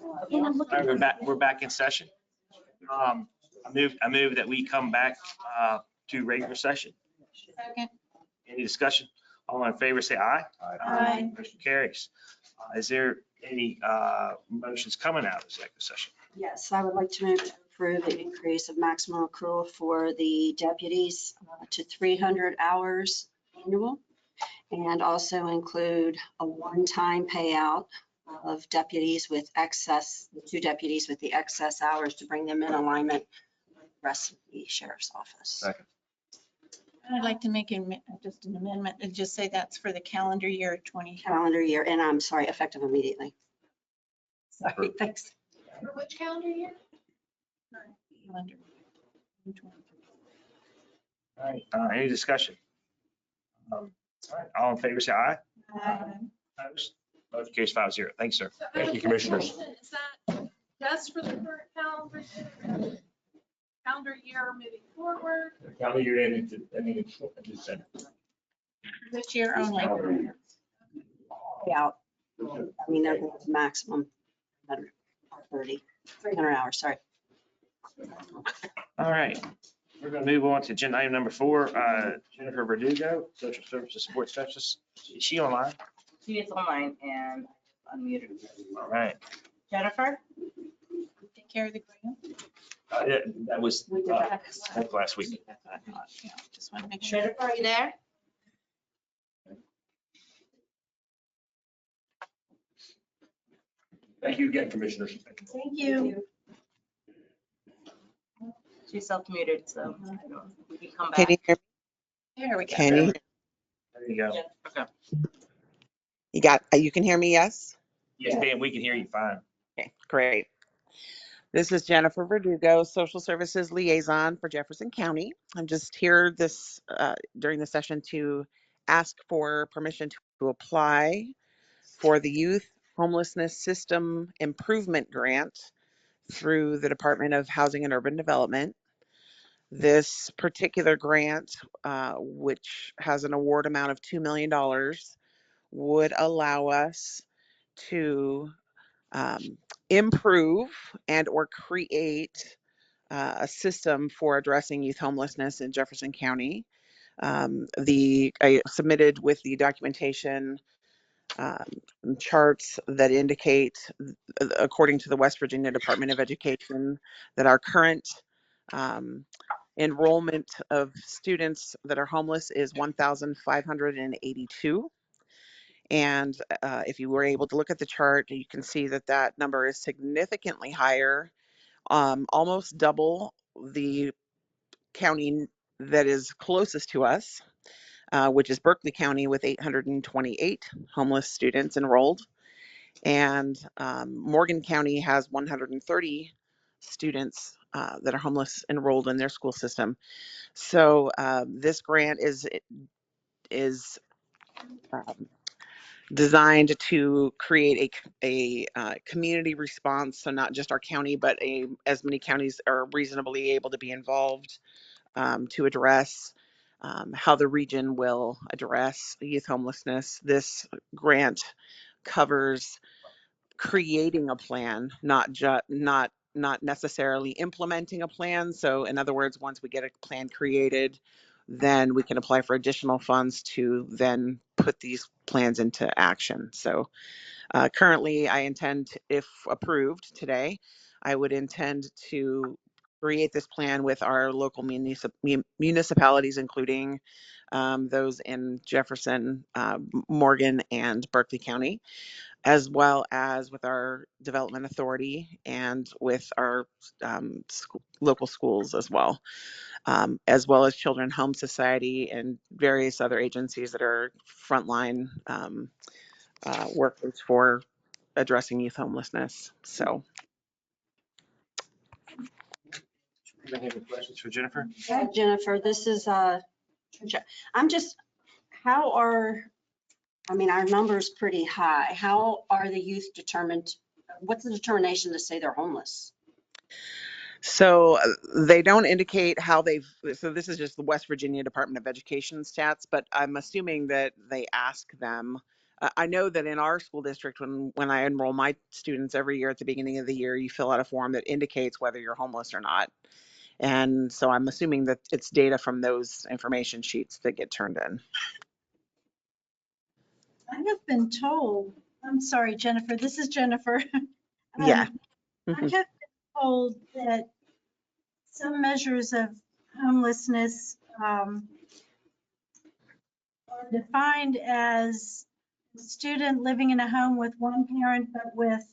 All right, we're back in session. I move that we come back to regular session. Second. Any discussion? All in favor, say aye. Aye. Motion carries. Is there any motions coming out of executive session? Yes, I would like to move to approve the increase of maximum accrual for the deputies to 300 hours annual, and also include a one-time payout of deputies with excess, the 2 deputies with the excess hours to bring them in alignment with the rest of the sheriff's office. Second. I'd like to make just an amendment and just say that's for the calendar year 20. Calendar year, and I'm sorry, effective immediately. Sorry, thanks. For which calendar year? Calendar. All right, any discussion? All right, all in favor, say aye. Opposed? Motion carries 5-0. Thanks, sir. Thank you, commissioners. Is that just for the current calendar year moving forward? Calendar year ending in December. This year only. Payout. I mean, they're going to maximum 300 hours, sorry. All right, we're going to move on to agenda item number 4. Jennifer Verdugo, Social Services Support Specialist. Is she online? She is online and unmuted. All right. Jennifer? Take care of the grant. Yeah, that was We did that. last week. That's what I thought. Yeah, just want to make sure. Jennifer, are you there? Thank you again, commissioners. Thank you. She's self-muted, so I don't know if we can come Can you back. hear, There we go. can you, There you go. Okay. you can hear me, yes? Yes, ma'am, we can hear you fine. Okay, great. This is Jennifer Verdugo, Social Services Liaison for Jefferson County. I'm just here during the session to ask for permission to apply for the Youth Homelessness System Improvement Grant through the Department of Housing and Urban Development. This particular grant, which has an award amount of $2 million, would allow us to improve and or create a system for addressing youth homelessness in Jefferson County. I submitted with the documentation charts that indicate, according to the West Virginia Department of Education, that our current enrollment of students that are homeless is 1,582. And if you were able to look at the chart, you can see that that number is significantly higher, almost double the county that is closest to us, which is Berkeley County with 828 homeless students enrolled. And Morgan County has 130 students that are homeless enrolled in their school system. So this grant is designed to create a community response. So not just our county, but as many counties are reasonably able to be involved to address how the region will address youth homelessness. This grant covers creating a plan, not necessarily implementing a plan. So in other words, once we get a plan created, then we can apply for additional funds to then put these plans into action. So currently I intend, if approved today, I would intend to create this plan with our local municipalities, including those in Jefferson, Morgan, and Berkeley County, as well as with our development authority and with our local schools as well as Children Home Society and various other agencies that are frontline workers for addressing youth homelessness. So. Any questions for Jennifer? Jennifer, this is, I'm just, our number's pretty high. How are the youth determined? What's the determination to say they're homeless? So they don't indicate how so this is just the West Virginia Department of Education stats, but I'm assuming that they ask them I know that in our school district, when I enroll my students every year at the beginning of the year, you fill out a form that indicates whether you're homeless or not. And so I'm assuming that it's data from those information sheets that get turned in. I have been told, I'm sorry, Jennifer, this is Jennifer. Yeah. I have been told that some measures of homelessness are defined as a student living in a home with one parent, but with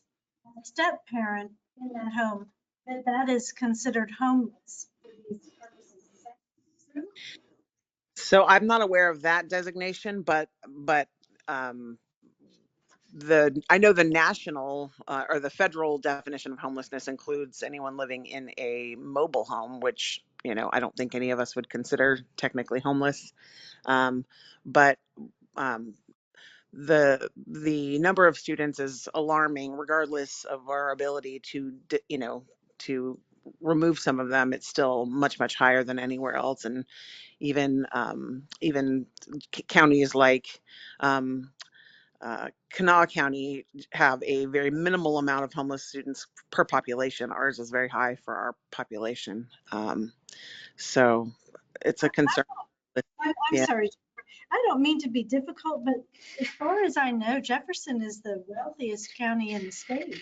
a step parent in that home, that is considered homeless for these purposes. Is that true? So I'm not aware of that designation, but um, I know the national or the federal definition of homelessness includes anyone living in a mobile home, which, I don't think any of us would consider technically homeless. But um, the number of students is alarming, regardless of our ability to remove some of them. It's still much higher than anywhere else, and even counties like Kanawha County have a very minimal amount of homeless students per population. Ours is very high for our population. So it's a concern. I'm Yeah, sorry. I don't mean to be difficult, but as far as I know, Jefferson is the wealthiest county in the state.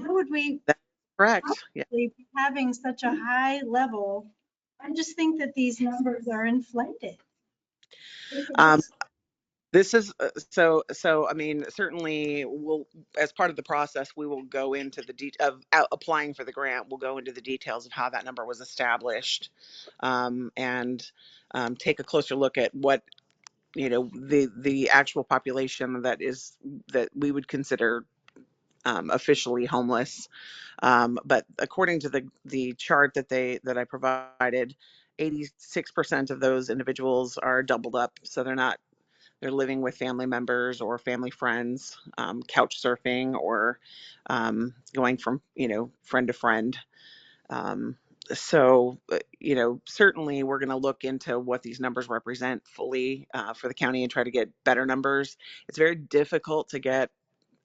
How would we that's correct. Yeah. possibly be having such a high level? I just think that these numbers are inflated. Um, This is so. I mean, certainly, we'll, as part of the process, we will go into the of applying for the grant. We'll go into the details of how that number was established, and take a closer look at what the actual population that we would consider officially homeless. But according to the chart that I provided, 86% of those individuals are doubled up, so they're living with family members or family friends, couch surfing, or going from friend to friend. Um, certainly we're going to look into what these numbers represent fully for the county and try to get better numbers. It's very difficult to get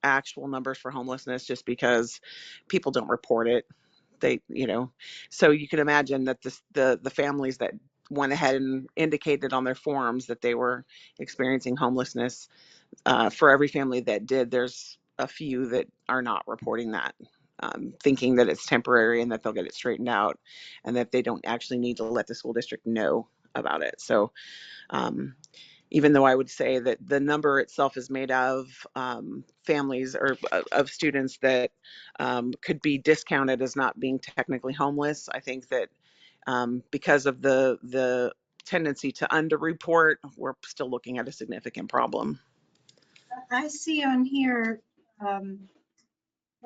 actual numbers for homelessness just because people don't report it. So you can imagine that the families that went ahead and indicated on their forms that they were experiencing homelessness, for every family that did, there's a few that are not reporting that, thinking that it's temporary and that they'll get it straightened out and that they don't actually need to let the school district know about it. So even though I would say that the number itself is made of families or of students that could be discounted as not being technically homeless, I think that because of the tendency to underreport, we're still looking at a significant problem. I see on here, when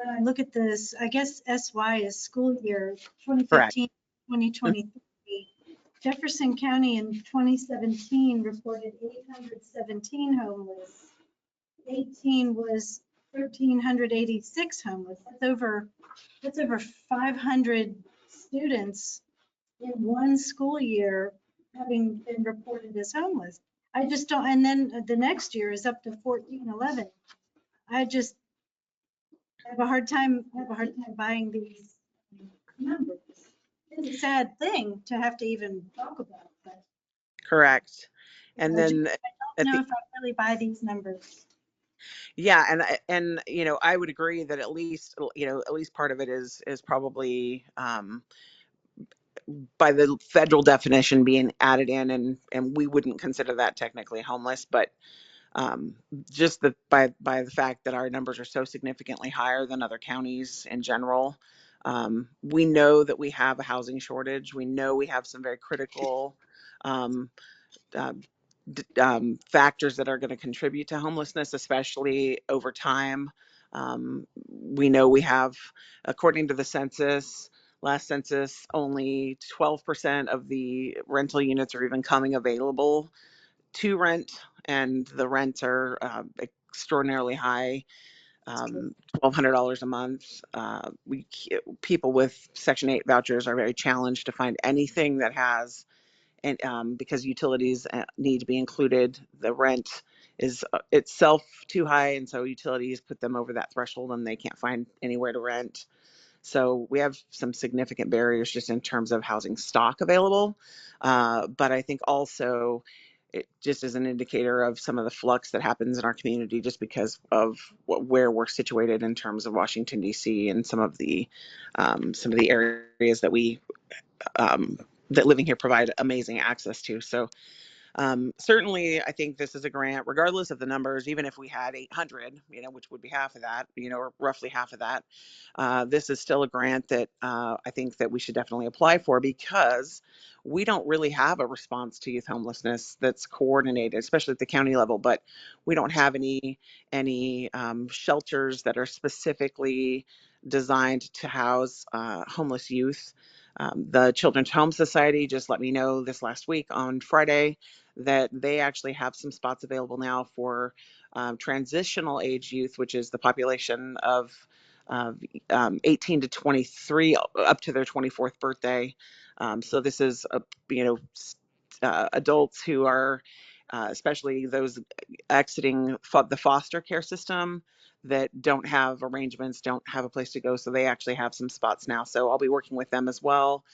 I look at this, I guess SY is school year Correct. 2015, 2023. Jefferson County in 2017 reported 817 homeless. 18 was 1,386 homeless. That's over 500 students in one school year having been reported as homeless. I just don't, and then the next year is up to 1,411. I just have a hard time buying these numbers. It's a sad thing to have to even talk about, but Correct. And I then don't know if I really buy these numbers. yeah, and I would agree that at least part of it is probably by the federal definition being added in, and we wouldn't consider that technically homeless, but just by the fact that our numbers are so significantly higher than other counties in general. We know that we have a housing shortage. We know we have some very critical um, uh, factors that are going to contribute to homelessness, especially over time. We know we have, according to the last census, only 12% of the rental units are even coming available to rent, and the rents are extraordinarily high, $1,200 a month. People with Section 8 vouchers are very challenged to find anything that has and because utilities need to be included, the rent is itself too high, and so utilities put them over that threshold and they can't find anywhere to rent. So we have some significant barriers just in terms of housing stock available. But I think also it just is an indicator of some of the flux that happens in our community just because of where we're situated in terms of Washington, D.C. and some of the areas that we that living here provide amazing access to. So certainly, I think this is a grant, regardless of the numbers, even if we had 800, which would be half of that, or roughly half of that, this is still a grant that I think that we should definitely apply for because we don't really have a response to youth homelessness that's coordinated, especially at the county level, but we don't have any shelters that are specifically designed to house homeless youth. The Children's Home Society just let me know this last week on Friday that they actually have some spots available now for transitional age youth, which is the population of 18 to 23 up to their 24th birthday. So this is, adults who are, especially those exiting the foster care system that don't have arrangements, don't have a place to go. So they actually have some spots now. So I'll be working with them as well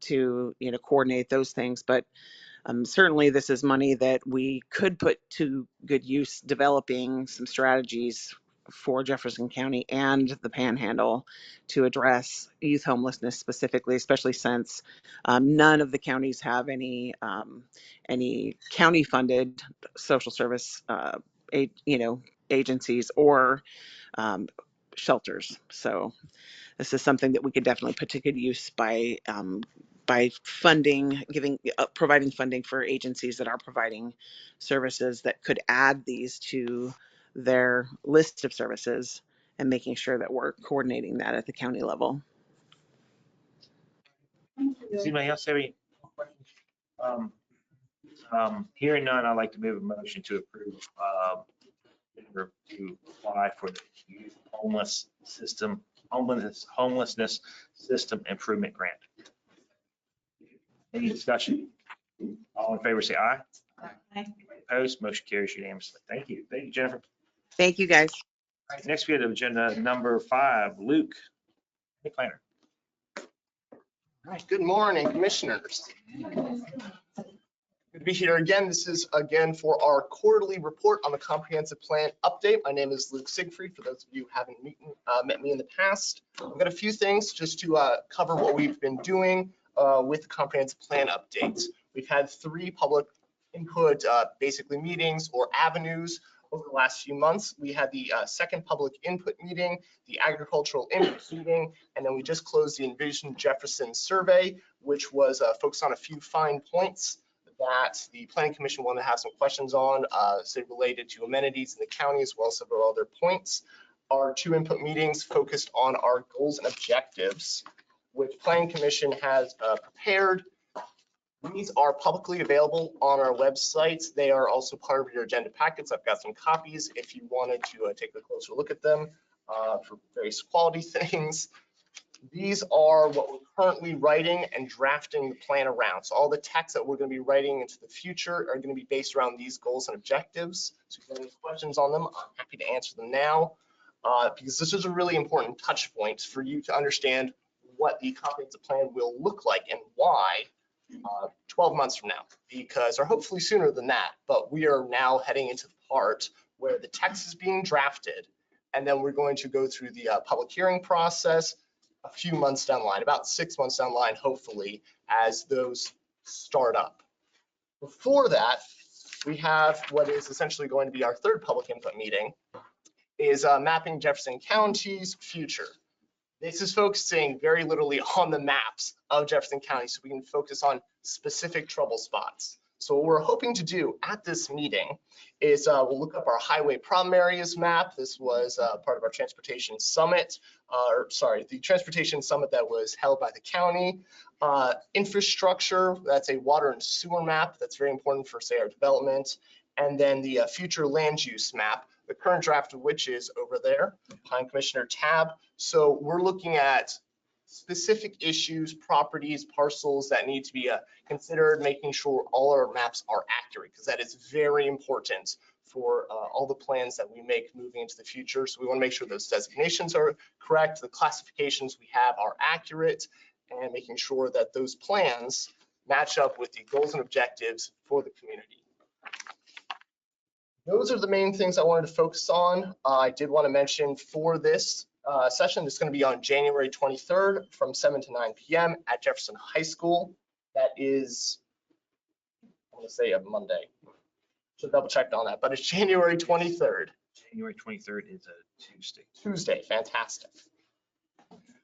to, coordinate those things. But certainly this is money that we could put to good use developing some strategies for Jefferson County and the Panhandle to address youth homelessness specifically, especially since none of the counties have any county funded social service agencies or shelters. So this is something that we could definitely put to good use by funding, providing funding for agencies that are providing services that could add these to their list of services and making sure that we're coordinating that at the county level. Does anybody else have any questions? Hearing none, I'd like to move a motion to approve to apply for the youth homelessness system improvement grant. Any discussion? All in favor, say aye. Aye. Opposed, motion carries unanimously. Thank you. Thank you, Jennifer. Thank you, guys. All right, next we have agenda number 5, Luke, the planner. All right, good morning, commissioners. Good to be here again. This is again for our quarterly report on the comprehensive plan update. My name is Luke Siegfried. For those of you who haven't met me in the past, I've got a few things just to cover what we've been doing with the comprehensive plan updates. We've had 3 public input, basically meetings or avenues over the last few months. We had the second public input meeting, the agricultural input meeting, and then we just closed the Envision Jefferson survey, which was focused on a few fine points that the Planning Commission wanted to have some questions on, say related to amenities in the county as well as several other points. Our 2 input meetings focused on our goals and objectives, which Planning Commission has prepared. These are publicly available on our website. They are also part of your agenda packets. I've got some copies if you wanted to take a closer look at them for various quality things. These are what we're currently writing and drafting the plan around. So all the text that we're going to be writing into the future are going to be based around these goals and objectives. So if you have any questions on them, I'm happy to answer them now because this is a really important touch point for you to understand what the comprehensive plan will look like and why 12 months from now, because, or hopefully sooner than that, but we are now heading into the part where the text is being drafted, and then we're going to go through the public hearing process a few months down the line, about 6 months down the line, hopefully, as those start up. Before that, we have what is essentially going to be our 3rd public input meeting, is mapping Jefferson County's future. This is focusing very literally on the maps of Jefferson County so we can focus on specific trouble spots. So what we're hoping to do at this meeting is we'll look up our highway problem areas map. This was part of our transportation summit, the transportation summit that was held by the county. Infrastructure, that's a water and sewer map. That's very important for, say, our development. And then the future land use map, the current draft of which is over there behind Commissioner Tab. So we're looking at specific issues, properties, parcels that need to be considered, making sure all our maps are accurate, because that is very important for all the plans that we make moving into the future. So we want to make sure those designations are correct, the classifications we have are accurate, and making sure that those plans match up with the goals and objectives for the community. Those are the main things I wanted to focus on. I did want to mention for this session, it's going to be on January 23rd from 7 to 9 p.m. at Jefferson High School. That is, I want to say a Monday. Should double check on that, but it's January 23rd. January 23rd is a Tuesday. Tuesday, fantastic.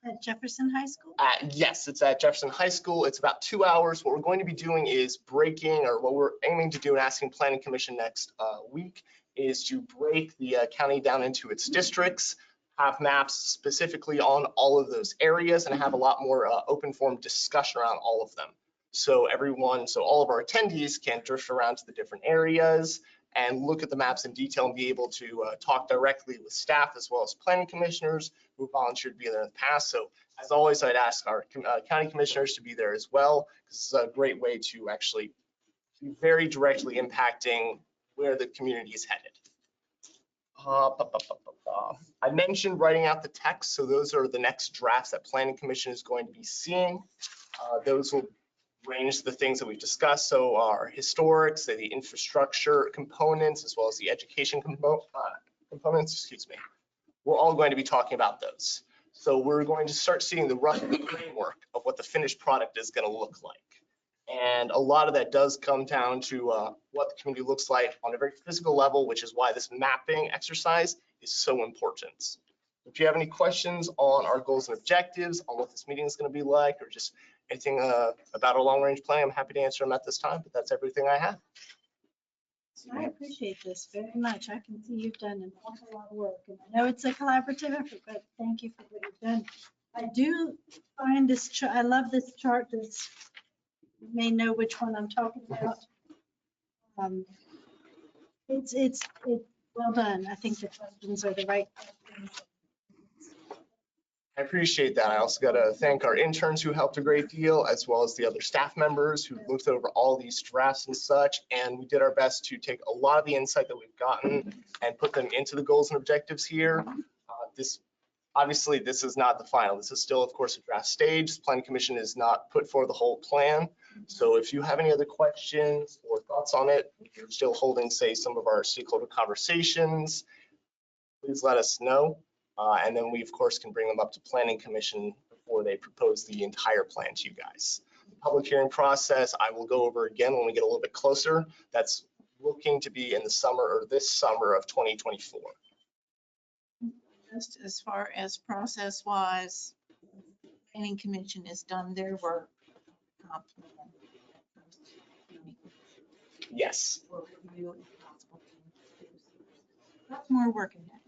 At Jefferson High School? Yes, it's at Jefferson High School. It's about 2 hours. What we're going to be doing is breaking, or what we're aiming to do and asking Planning Commission next week is to break the county down into its districts, have maps specifically on all of those areas, and have a lot more open forum discussion around all of them. So all of our attendees can drift around to the different areas and look at the maps in detail and be able to talk directly with staff as well as planning commissioners who volunteered to be there in the past. So as always, I'd ask our county commissioners to be there as well. This is a great way to actually be very directly impacting where the community is headed. I mentioned writing out the text, so those are the next drafts that Planning Commission is going to be seeing. Those will range the things that we've discussed. So our historics, the infrastructure components, as well as the education components, excuse me. We're all going to be talking about those. So we're going to start seeing the rough framework of what the finished product is going to look like. And a lot of that does come down to what the community looks like on a very physical level, which is why this mapping exercise is so important. If you have any questions on our goals and objectives, on what this meeting is going to be like, or just anything about our long range plan, I'm happy to answer them at this time, but that's everything I have. I appreciate this very much. I can see you've done an awful lot of work, and I know it's a collaborative effort, but thank you for what you've done. I do find this chart, I love this chart. This, you may know which one I'm talking about. It's well done. I think the questions are the right questions. I appreciate that. I also got to thank our interns who helped a great deal, as well as the other staff members who looked over all these drafts and such. And we did our best to take a lot of the insight that we've gotten and put them into the goals and objectives here. Obviously, this is not the final. This is still, of course, a draft stage. The Planning Commission is not put for the whole plan. So if you have any other questions or thoughts on it, you're still holding, say, some of our stakeholder conversations, please let us know. And then we, of course, can bring them up to Planning Commission before they propose the entire plan to you guys. The public hearing process, I will go over again when we get a little bit closer. That's looking to be in the summer or this summer of 2024. Just as far as process wise, Planning Commission has done their work. Yes. Lots more work in that.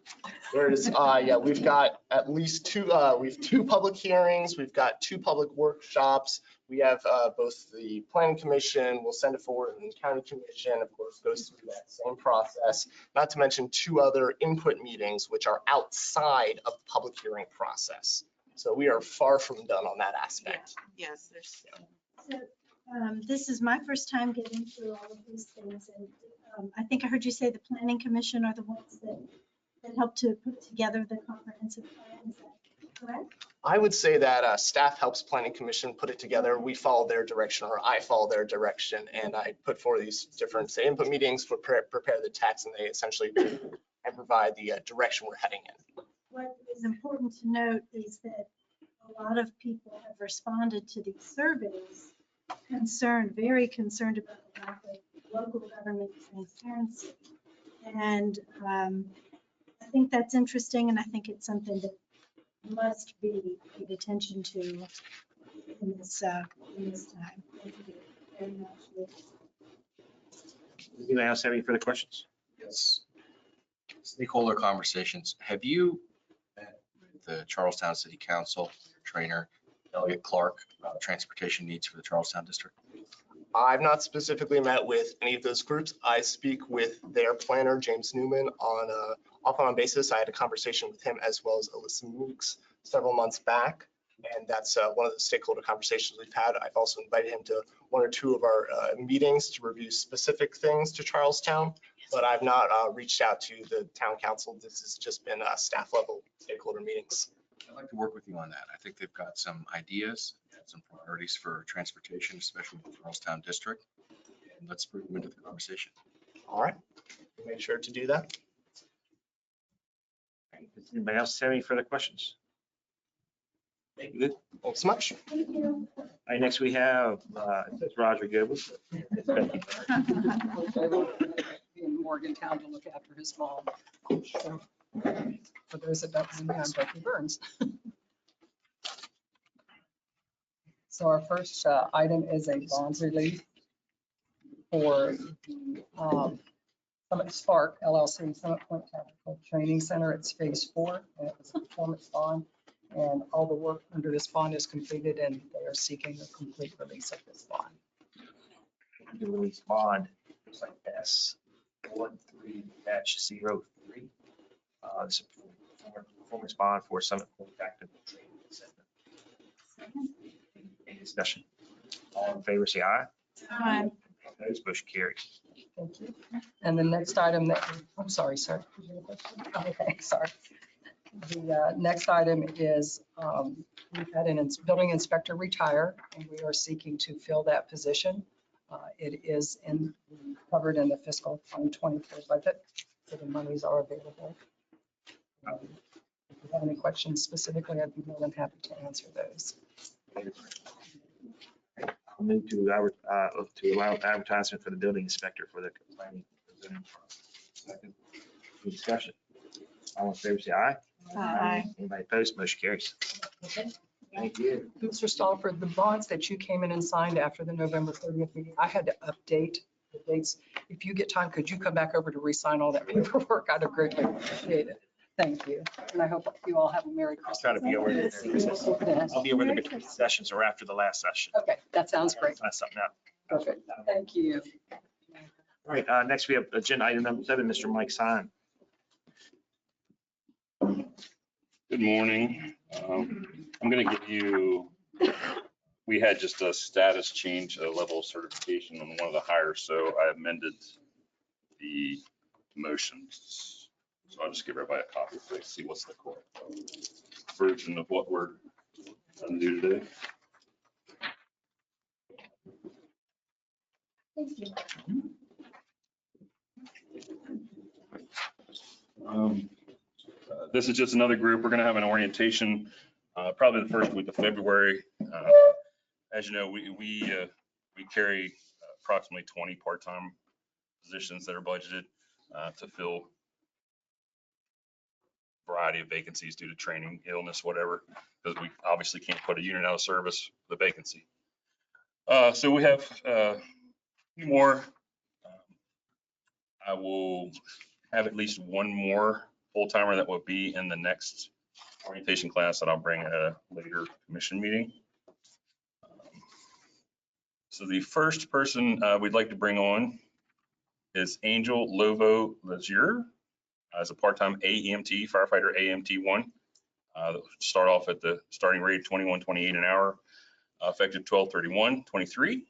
There's, yeah, we've got at least two, we have 2 public hearings. We've got 2 public workshops. We have both the Planning Commission, we'll send it forward, and the County Commission, of course, goes through that same process. Not to mention 2 other input meetings, which are outside of the public hearing process. So we are far from done on that aspect. Yes, there's. So, this is my first time getting through all of these things, and I think I heard you say the Planning Commission are the ones that help to put together the comprehensive plan. Is that correct? I would say that staff helps Planning Commission put it together. We follow their direction, or I follow their direction, and I put forward these different, say, input meetings for prepare the text, and they essentially and provide the direction we're heading in. What is important to note is that a lot of people have responded to these surveys very concerned about the lack of local government transparency. And I think that's interesting, and I think it's something that must be paid attention to in this time. Thank you very much. Anyone else have any further questions? Yes. Stakeholder conversations. Have you met with the Charlestown City Council trainer, Delegate Clark, about transportation needs for the Charlestown district? I've not specifically met with any of those groups. I speak with their planner, James Newman, on off and on basis. I had a conversation with him as well as Alyssa Meeks several months back. And that's one of the stakeholder conversations we've had. I've also invited him to one or two of our meetings to review specific things to Charlestown, but I've not reached out to the town council. This has just been staff level stakeholder meetings. I'd like to work with you on that. I think they've got some ideas and some priorities for transportation, especially in the Charlestown district. And let's bring them into the conversation. All right, we'll make sure to do that. Does anybody else have any further questions? Thank you. Thanks so much. Thank you. All right, next we have, it says Roger Goodwin. In Morgantown to look after his mom. So, for those that don't know, I'm Becky Burns. So our first item is a bonds relief for Summit Spark LLC, Summit Point Tactical Training Center. It's phase 4, and it was a performance bond. And all the work under this bond is completed, and they are seeking a complete release of this bond. The release bond, it's like S13-03. This is a performance bond for Summit Point Tactical Training Center. Any discussion? All in favor, say aye. Aye. Opposed, motion carries. Thank you. And the next item that, I'm sorry, sir. Did you have a question? Okay, sorry. The next item is we've had a building inspector retire, and we are seeking to fill that position. It is covered in the fiscal 2024 budget, so the monies are available. If you have any questions specifically, I'd be more than happy to answer those. I'll move to allow advertisement for the building inspector for the planning. Second. Any discussion? All in favor, say aye. Aye. Anybody opposed, motion carries. Thank you. Mr. Stallford, the bonds that you came in and signed after the November 30th meeting, I had to update the dates. If you get time, could you come back over to re-sign all that paperwork? I'd have greatly appreciated it. Thank you. And I hope you all have a Merry I'll Christmas. try to be over there. I'll be over there between sessions or after the last session. Okay, that sounds great. That's something out. Perfect. Thank you. All right, next we have agenda item number 7, Mr. Mike Sign. Good morning. I'm going to give you, we had just a status change, a level of certification on one of the hires, so I amended the motions. So I'll just give everybody a copy so they can see what's the correct version of what we're going to do today. Thank you. This is just another group. We're going to have an orientation probably the first week of February. As you know, we carry approximately 20 part-time positions that are budgeted to fill a variety of vacancies due to training, illness, whatever, because we obviously can't put a unit out of service with a vacancy. So we have more. I will have at least one more full-timer that will be in the next orientation class that I'll bring at a later commission meeting. So the first person we'd like to bring on is Angel Lovo Lazier as a part-time AEMT, firefighter AMT1. Start off at the starting rate $21.28 an hour, effective 12/31/23.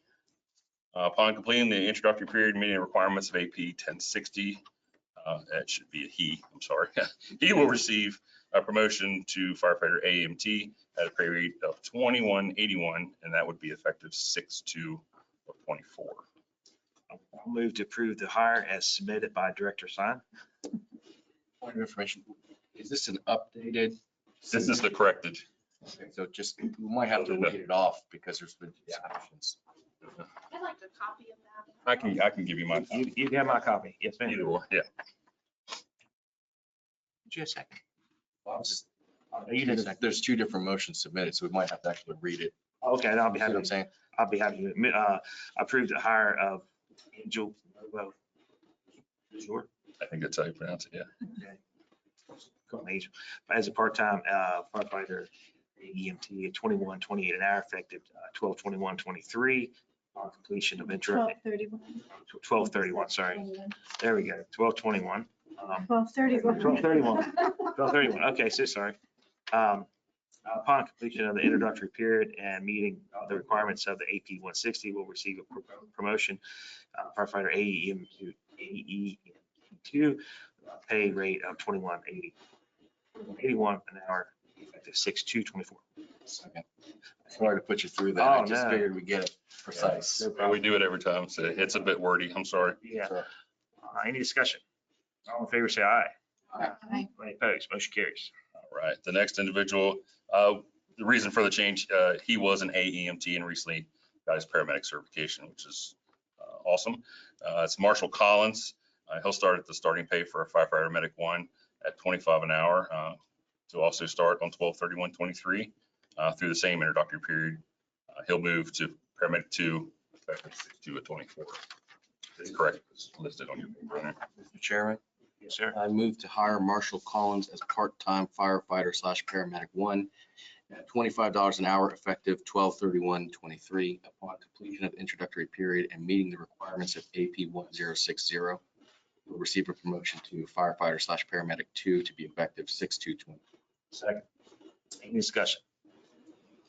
Upon completing the introductory period, meeting the requirements of AP 1060, that should be a he, I'm sorry. He will receive a promotion to firefighter AMT at a pay rate of $21.81, and that would be effective 6/2/24. I'll move to approve the hire as submitted by Director Sign. Point of information, is this an updated? This is the corrected. Okay, so just, we might have to read it off because there's been discussions. I'd like a copy of that. I can give you my. You can have my copy. Yes, ma'am. Either or, yeah. Just a second. There's 2 different motions submitted, so we might have to actually read it. Okay, and I'll be See what happy. I'm saying? I'll be happy to approve the hire of Angel. Well, sure. I think that's how you pronounce it, yeah. Call him Angel. As a part-time firefighter EMT at $21.28 an hour, effective 12/21/23. On completion of intro. 12:31. 12/31. Sorry. There we go. 12/21. 12:31. 12/31. 12/31. Okay, so sorry. Upon completion of the introductory period and meeting the requirements of the AP 160, will receive a promotion, firefighter AEM2, pay rate of $21.81 an hour, effective 6/2/24. Second. Sorry to put you through that. I Oh, just no. figured we'd get it precise. No We problem. do it every time, so it's a bit wordy. I'm sorry. Yeah. Any discussion? All in favor, say aye. Aye. Any opposed? Motion carries. All right, the next individual, the reason for the change, he was an AEMT and recently got his paramedic certification, which is awesome. It's Marshall Collins. He'll start at the starting pay for a firefighter medic 1 at 25 an hour, to also start on 12/31/23 through the same introductory period. He'll move to paramedic 2 effective 6/2/24. It's correct, it's listed on your paper there. Mr. Chairman, Yes, sir. I move to hire Marshall Collins as part-time firefighter / paramedic 1 at $25 an hour effective 12/31/23 upon completion of introductory period and meeting the requirements of AP 1060. Will receive a promotion to firefighter / paramedic 2 to be effective 6/2/20. Second. Any discussion?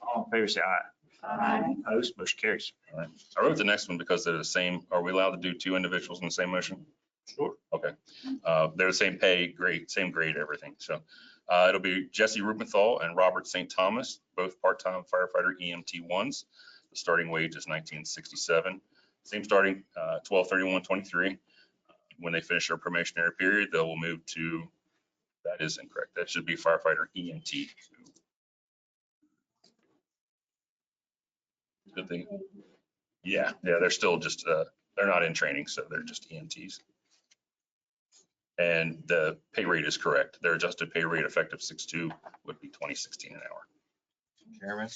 All in favor, say aye. Aye. Opposed? Motion carries. All right, I wrote the next one because they're the same. Are we allowed to do 2 individuals in the same motion? Sure. Okay. They're the same pay, grade, same grade, everything. So it'll be Jesse Rubenthal and Robert St. Thomas, both part-time firefighter EMT 1s. The starting wage is $19.67. Same starting 12/31/23. When they finish their probationary period, they will move to, that is incorrect. That should be firefighter EMT 2. Good thing. Yeah, they're still just, they're not in training, so they're just EMTs. And the pay rate is correct. Their adjusted pay rate effective 6/2 would be $20.16 an hour. Chairman,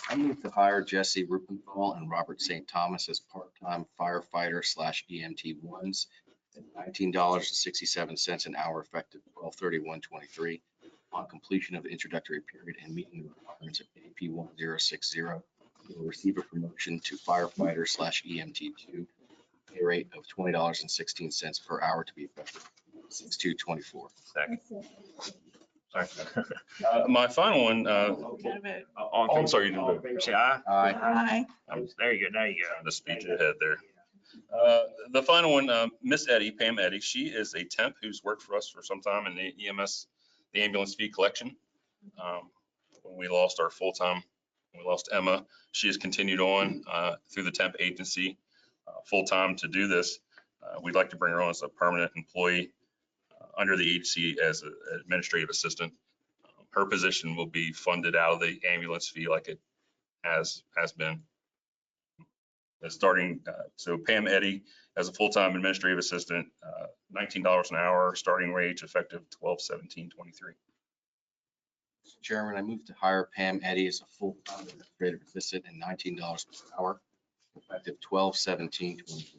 I move to hire Jesse Rubenthal and Robert St. Thomas as part-time firefighter / EMT 1s at $19.67 an hour effective 12/31/23 on completion of the introductory period and meeting the requirements of AP 1060. They will receive a promotion to firefighter / EMT 2, pay rate of $20.16 per hour to be effective 6/2/24. Second. Sorry. My final one, Gotta vote. I'm sorry, you didn't All in vote. favor, say aye. Aye. There you go. Now you go. Trying to speed you ahead there. The final one, Miss Eddie, Pam Eddie, she is a temp who's worked for us for some time in the EMS, the ambulance fee collection. When we lost our full-time, we lost Emma, she has continued on through the temp agency full-time to do this. We'd like to bring her on as a permanent employee under the agency as an administrative assistant. Her position will be funded out of the ambulance fee like it has been. Starting, so Pam Eddy as a full-time administrative assistant, $19 an hour, starting wage effective 12/17/23. Chairman, I move to hire Pam Eddy as a full-time administrative assistant at $19 per hour effective 12/17/23.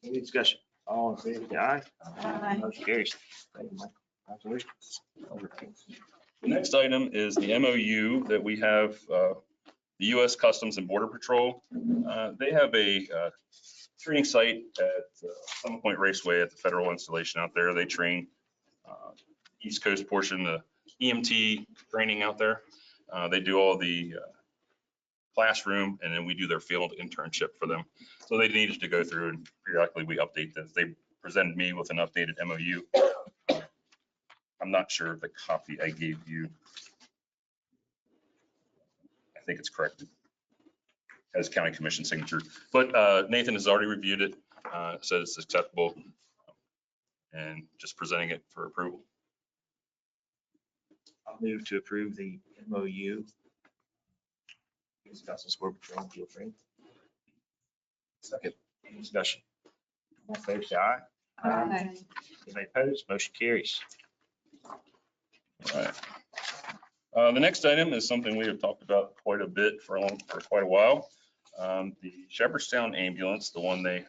Any discussion? All in favor, say aye. Aye. Motion carries. Thank you, Mike. Congratulations. The next item is the MOU that we have, the U.S. Customs and Border Patrol. They have a training site at Summit Point Raceway at the federal installation out there. They train East Coast portion, the EMT training out there. They do all the classroom, and then we do their field internship for them. So they needed to go through, and periodically we update this. They presented me with an updated MOU. I'm not sure if the copy I gave you, I think it's corrected as county commission signature, but Nathan has already reviewed it, said it's acceptable, and just presenting it for approval. I'll move to approve the MOU. Customs Border Patrol field training. Second. Any discussion? All in favor, say aye. Aye. Anybody opposed? Motion carries. All right. The next item is something we have talked about quite a bit for quite a while. The Jefferson ambulance, the one they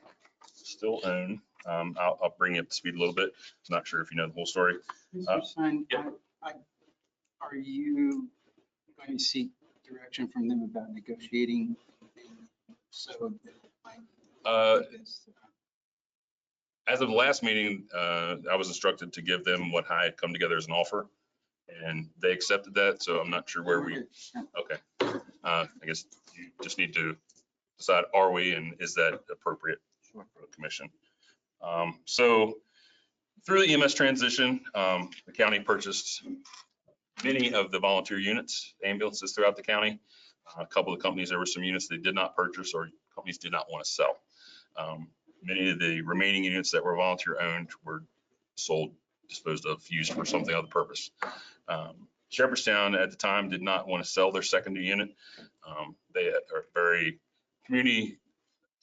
still own. I'll bring you up to speed a little bit. I'm not sure if you know the whole story. Mr. Stein, yeah. are you going to seek direction from them about negotiating? So As of the last meeting, I was instructed to give them what I had come together as an offer. and they accepted that. So I'm not sure where we, okay. I guess you just need to decide, are we, and is that appropriate for the commission? So through the EMS transition, the county purchased many of the volunteer units, ambulances throughout the county. A couple of companies, there were some units they did not purchase or companies did not want to sell. Many of the remaining units that were volunteer owned were sold, disposed of, used for something other purpose. Shepherdstown at the time did not want to sell their secondary unit. They are very community,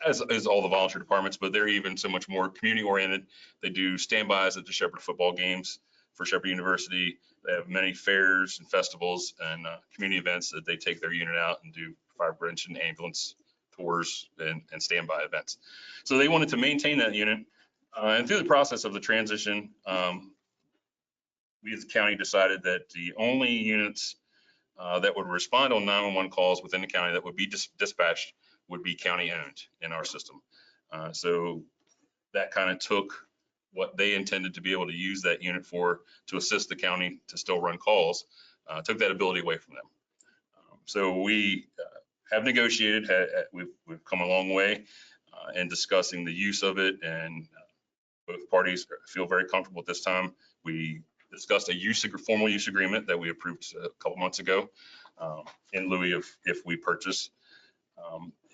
as all the volunteer departments, but they're even so much more community oriented. They do standbys at the Shepherd football games for Shepherd University. They have many fairs and festivals and community events that they take their unit out and do fire prevention, ambulance tours, and standby events. So they wanted to maintain that unit. And through the process of the transition, we as a county decided that the only units that would respond on 911 calls within the county that would be dispatched would be county owned in our system. So that kind of took what they intended to be able to use that unit for to assist the county to still run calls, took that ability away from them. So we have negotiated, we've come a long way in discussing the use of it, and both parties feel very comfortable at this time. We discussed a formal use agreement that we approved a couple months ago in lieu of if we purchase.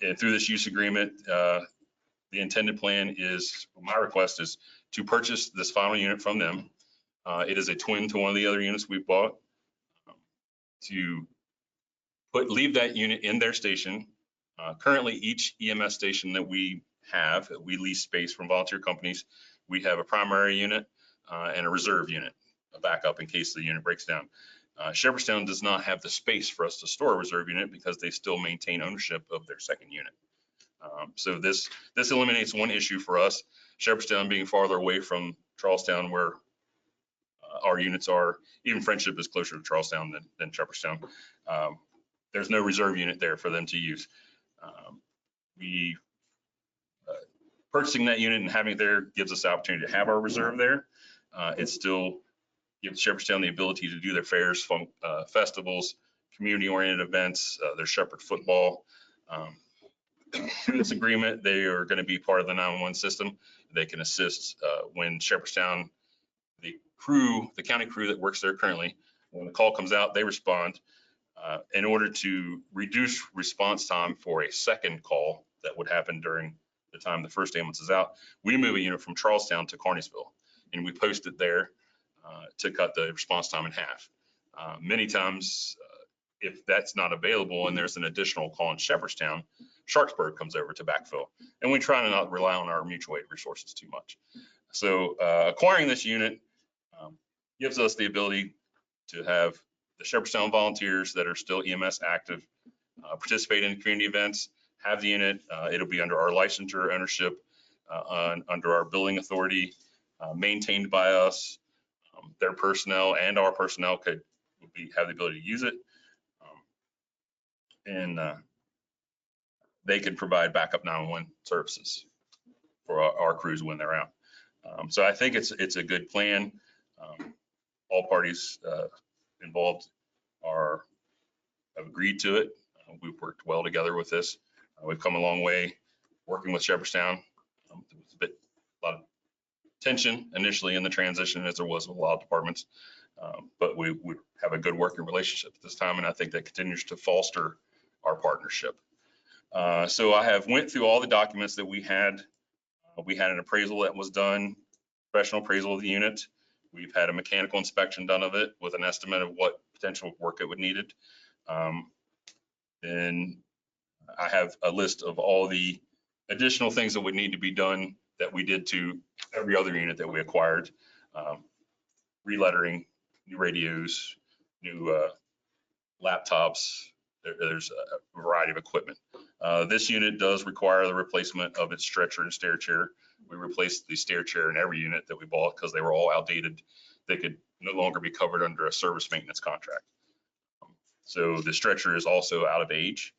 And through this use agreement, the intended plan is, my request is to purchase this final unit from them. It is a twin to one of the other units we've bought. To leave that unit in their station. Currently, each EMS station that we have, we lease space from volunteer companies. We have a primary unit and a reserve unit, a backup in case the unit breaks down. Shepherdstown does not have the space for us to store a reserve unit because they still maintain ownership of their second unit. So this eliminates one issue for us. Shepherdstown being farther away from Charlestown, where our units are, even Friendship is closer to Charlestown than Shepherdstown. There's no reserve unit there for them to use. Purchasing that unit and having it there gives us the opportunity to have our reserve there. It still gives Shepherdstown the ability to do their fairs, festivals, community-oriented events, their Shepherd football. Through this agreement, they are going to be part of the 911 system. They can assist when Shepherdstown, the county crew that works there currently, when the call comes out, they respond. In order to reduce response time for a second call that would happen during the time the first ambulance is out, we move a unit from Charlestown to Carneysville, and we post it there to cut the response time in half. Many times, if that's not available and there's an additional call in Shepherdstown, Sharpsburg comes over to backfill, and we try to not rely on our mutual aid resources too much. So acquiring this unit gives us the ability to have the Shepherdstown volunteers that are still EMS active participate in community events, have the unit. It'll be under our licensure ownership, under our billing authority, maintained by us. Their personnel and our personnel have the ability to use it. And they can provide backup 911 services for our crews when they're out. So I think it's a good plan. All parties involved have agreed to it. We've worked well together with this. We've come a long way working with Shepherdstown. There was a lot of tension initially in the transition, as there was with a lot of departments, but we have a good working relationship at this time, and I think that continues to foster our partnership. So I have went through all the documents that we had. We had an appraisal that was done, professional appraisal of the unit. We've had a mechanical inspection done of it with an estimate of what potential work it would needed. Then I have a list of all the additional things that would need to be done that we did to every other unit that we acquired. Relettering, new radios, new laptops. There's a variety of equipment. This unit does require the replacement of its stretcher and stair chair. We replaced the stair chair in every unit that we bought because they were all outdated. They could no longer be covered under a service maintenance contract. So the stretcher is also out of age.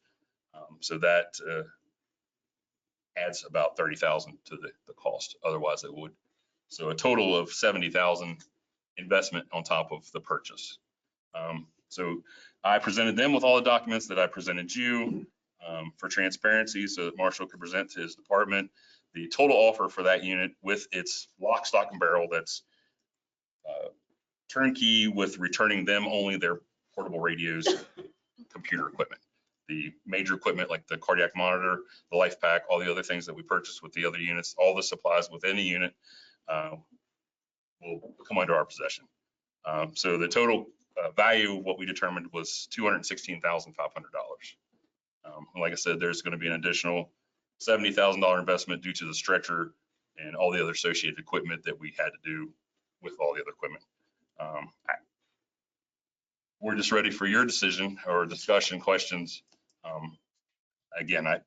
So that adds about $30,000 to the cost. Otherwise it would. So a total of $70,000 investment on top of the purchase. So I presented them with all the documents that I presented you for transparency so that Marshall could present to his department the total offer for that unit with its lock, stock, and barrel that's turnkey with returning them only their portable radios, computer equipment. The major equipment like the cardiac monitor, the life pack, all the other things that we purchased with the other units, all the supplies within the unit will come under our possession. So the total value of what we determined was $216,500. Like I said, there's going to be an additional $70,000 investment due to the stretcher and all the other associated equipment that we had to do with all the other equipment. We're just ready for your decision or discussion questions. Again, I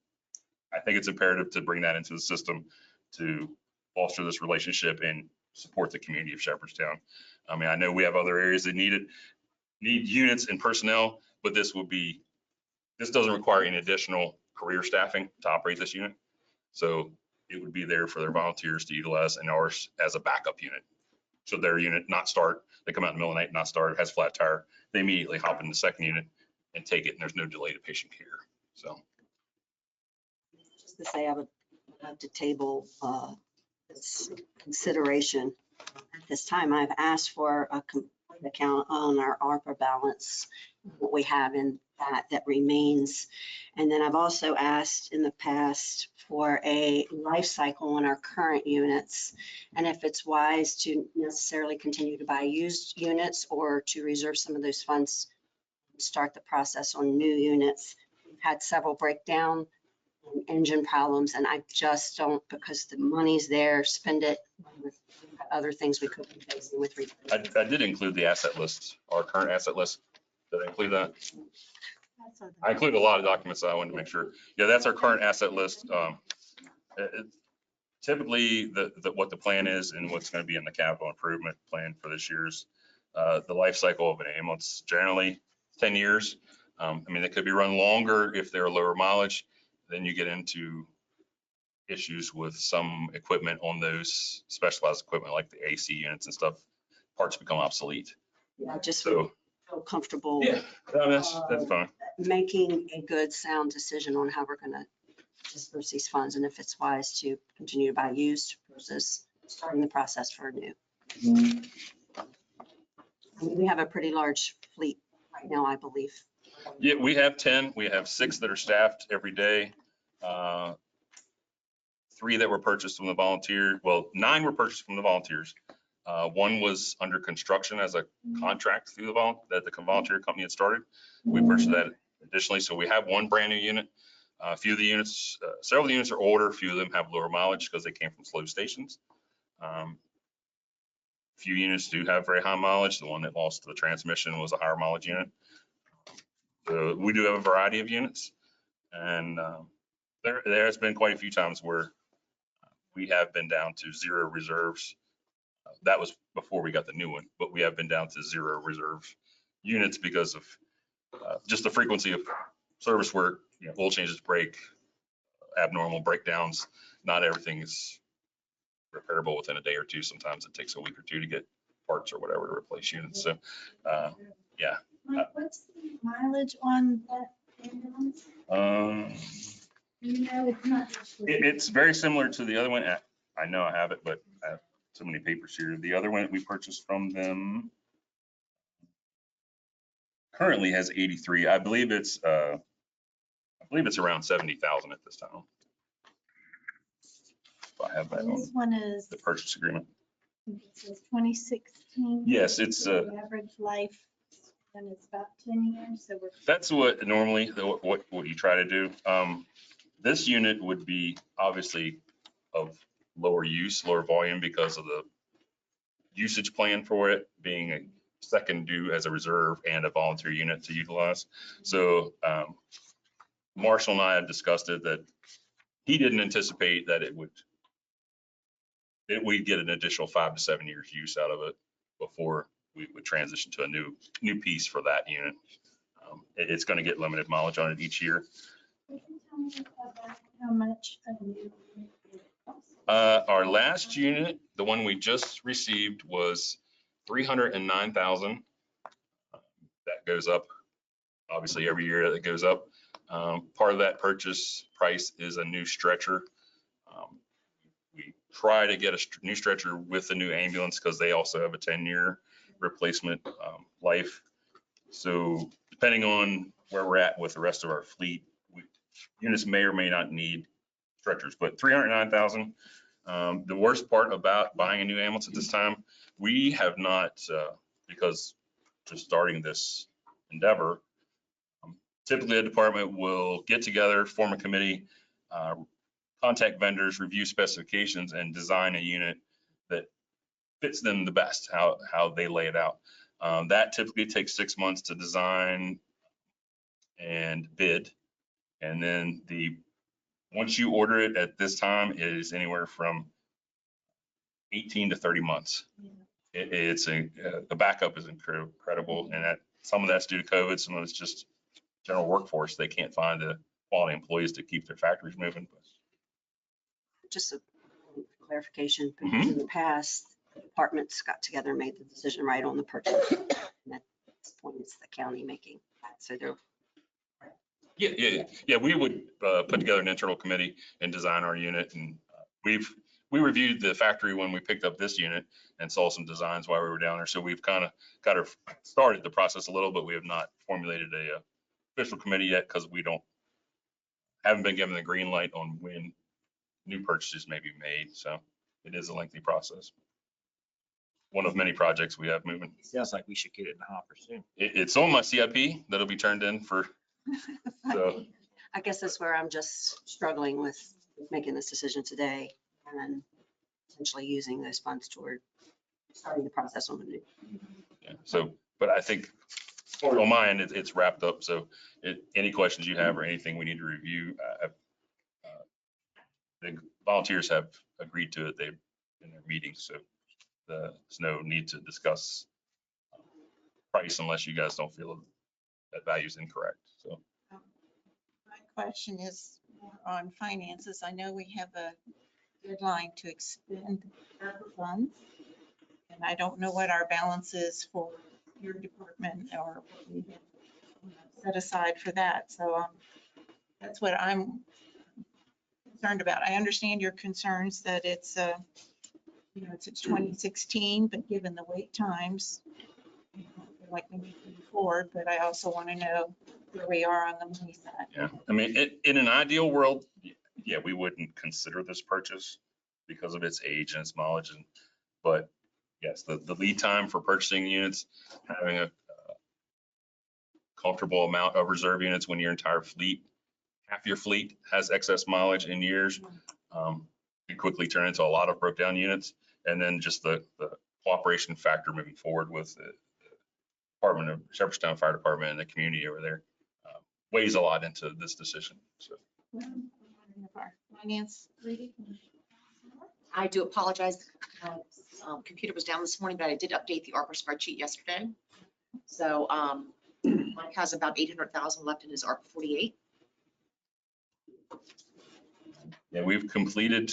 think it's imperative to bring that into the system to foster this relationship and support the community of Shepherdstown. I mean, I know we have other areas that need units and personnel, but this doesn't require any additional career staffing to operate this unit. So it would be there for their volunteers to utilize and ours as a backup unit. Should their unit not start, they come out in the middle of the night, not start, it has flat tire, they immediately hop in the second unit and take it, and there's no delay to patient care. So. Just to say, I would like to table this consideration. At this time, I've asked for a complete account on our ARPA balance, what we have in that remains. And then I've also asked in the past for a life cycle on our current units, and if it's wise to necessarily continue to buy used units or to reserve some of those funds, start the process on new units. We've had several breakdown and engine problems, and I just don't, because the money's there, spend it with other things we could be facing with. I did include the asset list, our current asset list. Did I include that? I included a lot of documents, so I wanted to make sure. Yeah, that's our current asset list. Typically, what the plan is and what's going to be in the capital improvement plan for this year's the life cycle of an ambulance, generally 10 years. I mean, it could be run longer if they're lower mileage. Then you get into issues with some equipment on those specialized equipment like the AC units and stuff. Parts become obsolete. Yeah, just so feel comfortable. Yeah, that's fine. Making a good sound decision on how we're going to disperse these funds and if it's wise to continue to buy used versus starting the process for new. We have a pretty large fleet right now, I believe. Yeah, we have 10. We have 6 that are staffed every day. 3 that were purchased from the volunteer. Well, 9 were purchased from the volunteers. 1 was under construction as a contract through that the volunteer company had started. We purchased that additionally. So we have 1 brand new unit. A few of the units, several of the units are older. A few of them have lower mileage because they came from slow stations. Few units do have very high mileage. The one that lost the transmission was a higher mileage unit. So we do have a variety of units, and there has been quite a few times where we have been down to 0 reserves. That was before we got the new one, but we have been down to 0 reserve units because of just the frequency of service work, oil changes, break, abnormal breakdowns. Not everything is repairable within a day or two. Sometimes it takes a week or 2 to get parts or whatever to replace units. So, yeah. What's the mileage on that ambulance? It's not. It's very similar to the other one. I know I have it, but I have so many papers here. The other one we purchased from them currently has 83. I believe it's around 70,000 at this time. If I have that This one is. The purchase agreement. It says 2016. Yes, it's the average life, and it's about 10 years. So that's what normally what you try to do. This unit would be obviously of lower use, lower volume because of the usage plan for it being a second due as a reserve and a volunteer unit to utilize. So Marshall and I have discussed it that he didn't anticipate that we'd get an additional 5 to 7 years use out of it before we would transition to a new piece for that unit. It's going to get limited mileage on it each year. can you tell me about how much a new unit costs? Our last unit, the one we just received, was $309,000. that goes up. Obviously, every year that goes up. Part of that purchase price is a new stretcher. We try to get a new stretcher with the new ambulance because they also have a 10-year replacement life. So depending on where we're at with the rest of our fleet, units may or may not need stretchers, but $309,000. The worst part about buying a new ambulance at this time, we have not, because just starting this endeavor, typically a department will get together, form a committee, contact vendors, review specifications, and design a unit that fits them the best, how they lay it out. That typically takes 6 months to design and bid. And then once you order it at this time, it is anywhere from 18 to 30 months. The backup is incredible. And some of that's due to COVID. Some of it's just general workforce. They can't find the quality employees to keep their factories moving. Just a clarification, because in the past, the departments got together and made the decision right on the purchase. And at this point, it's the county making that. So they're. Yeah. We would put together an internal committee and design our unit. And we reviewed the factory when we picked up this unit and saw some designs while we were down there. So we've kind of started the process a little, but we have not formulated a official committee yet because we haven't been given the green light on when new purchases may be made. So it is a lengthy process. One of many projects we have moving. Sounds like we should get it in the hopper soon. It's on my CIP that'll be turned in for. So I guess that's where I'm just struggling with making this decision today and then potentially using those funds toward starting the process on the new. Yeah. So, but I think on my end, it's wrapped up. So any questions you have or anything we need to review, the volunteers have agreed to it. They've in their meetings. So there's no need to discuss price unless you guys don't feel that value is incorrect. So My question is more on finances. I know we have a deadline to expend ARPA funds, and I don't know what our balance is for your department or what we have set aside for that. So that's what I'm concerned about. I understand your concerns that it's it's 2016, but given the wait times, I feel like we need to move forward, but I also want to know where we are on the money side. yeah, I mean, in an ideal world, yeah, we wouldn't consider this purchase because of its age and its mileage. But yes, the lead time for purchasing units, having a comfortable amount of reserve units when your entire fleet, half your fleet has excess mileage in years, you quickly turn into a lot of broke down units. And then just the cooperation factor moving forward with the Department of Jefferson County Fire Department and the community over there weighs a lot into this decision. So. Finance lady? I do apologize. My computer was down this morning, but I did update the ARPA spreadsheet yesterday. So Mike has about 800,000 left in his ARPA 48. Yeah, we've completed,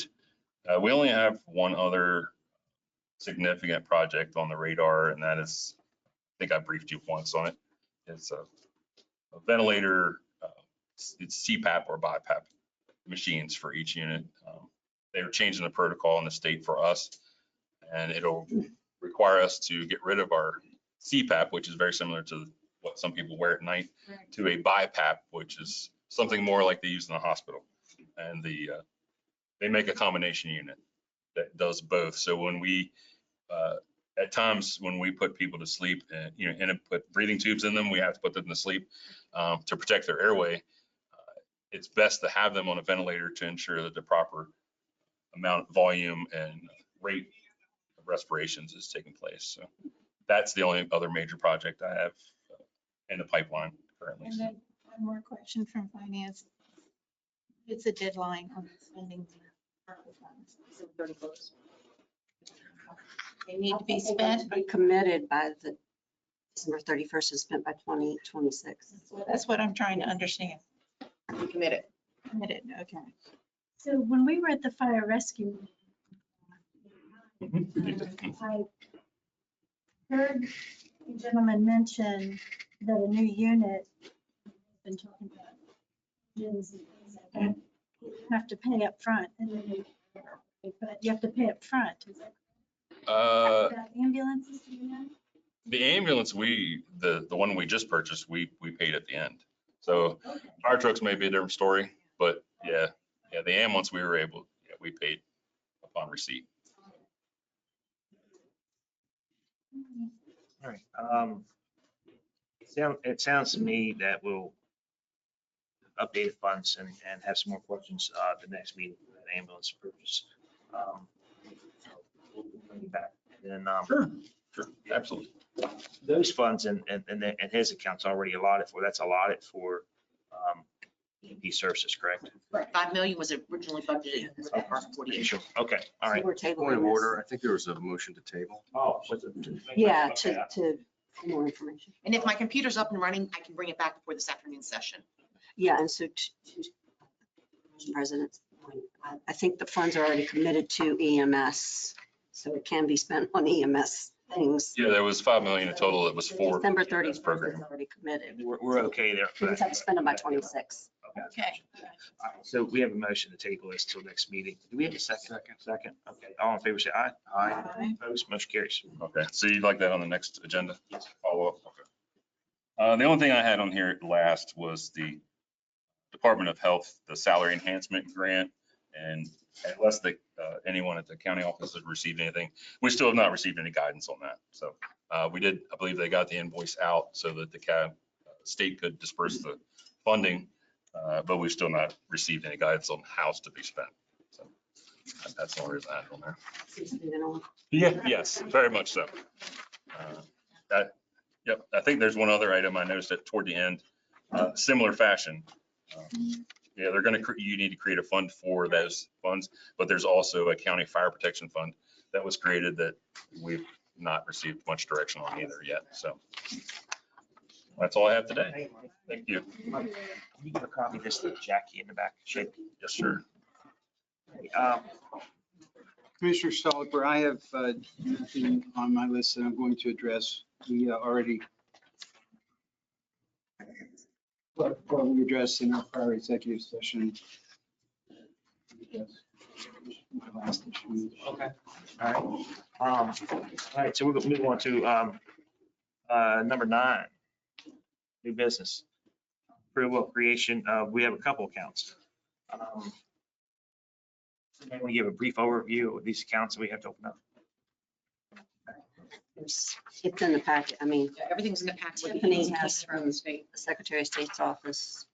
we only have one other significant project on the radar, and that is, I think I briefed you once on it. It's a ventilator, it's CPAP or BiPAP machines for each unit. They're changing the protocol in the state for us, and it'll require us to get rid of our CPAP, which is very similar to what some people wear at night, to a BiPAP, which is something more like they use in the hospital. And they make a combination unit that does both. So when we, at times when we put people to sleep and put breathing tubes in them, we have to put them to sleep to protect their airway. It's best to have them on a ventilator to ensure that the proper amount of volume and rate of respirations is taking place. So that's the only other major project I have in the pipeline currently. And then one more question from finance. It's a deadline on spending the ARPA funds. So 31st. They need to be spent. Be committed by the December 31st and spent by 2026. That's what I'm trying to understand. We committed. Committed, okay. So when we were at the fire rescue, I heard a gentleman mention that a new unit, been talking about, is that you have to pay up front, and then but you have to pay up front. Is that that ambulances, do you know? The ambulance, the one we just purchased, we paid at the end. So fire trucks may be a different story, but yeah, the ambulance we paid upon receipt. All right. It sounds to me that we'll update the funds and have some more questions the next meeting for that ambulance purchase. So we'll bring you back. And then, Sure, absolutely. those funds and his account's already allotted for, that's allotted for EMP services, correct? 5 million was originally budgeted for the ARPA 48. Sure. Okay, all right. We're Point tabling of this. order, I think there was a motion to table. Oh. Yeah, Okay. to more information. And if my computer's up and running, I can bring it back before this afternoon session. Yeah, and so President, I think the funds are already committed to EMS, so it can be spent on EMS things. Yeah, there was 5 million in total. It was for December this 31st is program. already committed. We're okay there. We just have to spend them by 26. Okay. All right, so we have a motion to table this till next meeting. Do we have a second? Second. Okay, all in favor, say aye. Aye. Opposed, motion carries. Okay, so you'd like that on the next agenda? Follow up? Okay. The only thing I had on here last was the Department of Health, the salary enhancement grant. And unless anyone at the county office has received anything, we still have not received any guidance on that. So I believe they got the invoice out so that the state could disperse the funding, but we've still not received any guidance on how it's to be spent. So that's the only reason I had it on there. Seems to be the norm. Yeah, yes, very much so. Yep, I think there's one other item I noticed that toward the end, similar fashion. Yeah, you need to create a fund for those funds, but there's also a county fire protection fund that was created that we've not received much direction on either yet. So that's all I have today. Thank you. Can you give a copy of this to Jackie in the back? Shake. Yes, sir. Commissioner Stoliper, I have nothing on my list that I'm going to address. We already what we addressed in our prior executive session. My last issue. Okay. All right, so we're going to move on to number 9, new business. Approval of creation. We have a couple accounts. I want to give a brief overview of these accounts that we have to open up. It's in the packet. I mean, Everything's in the packet. Tiffany has from the Secretary of State's office.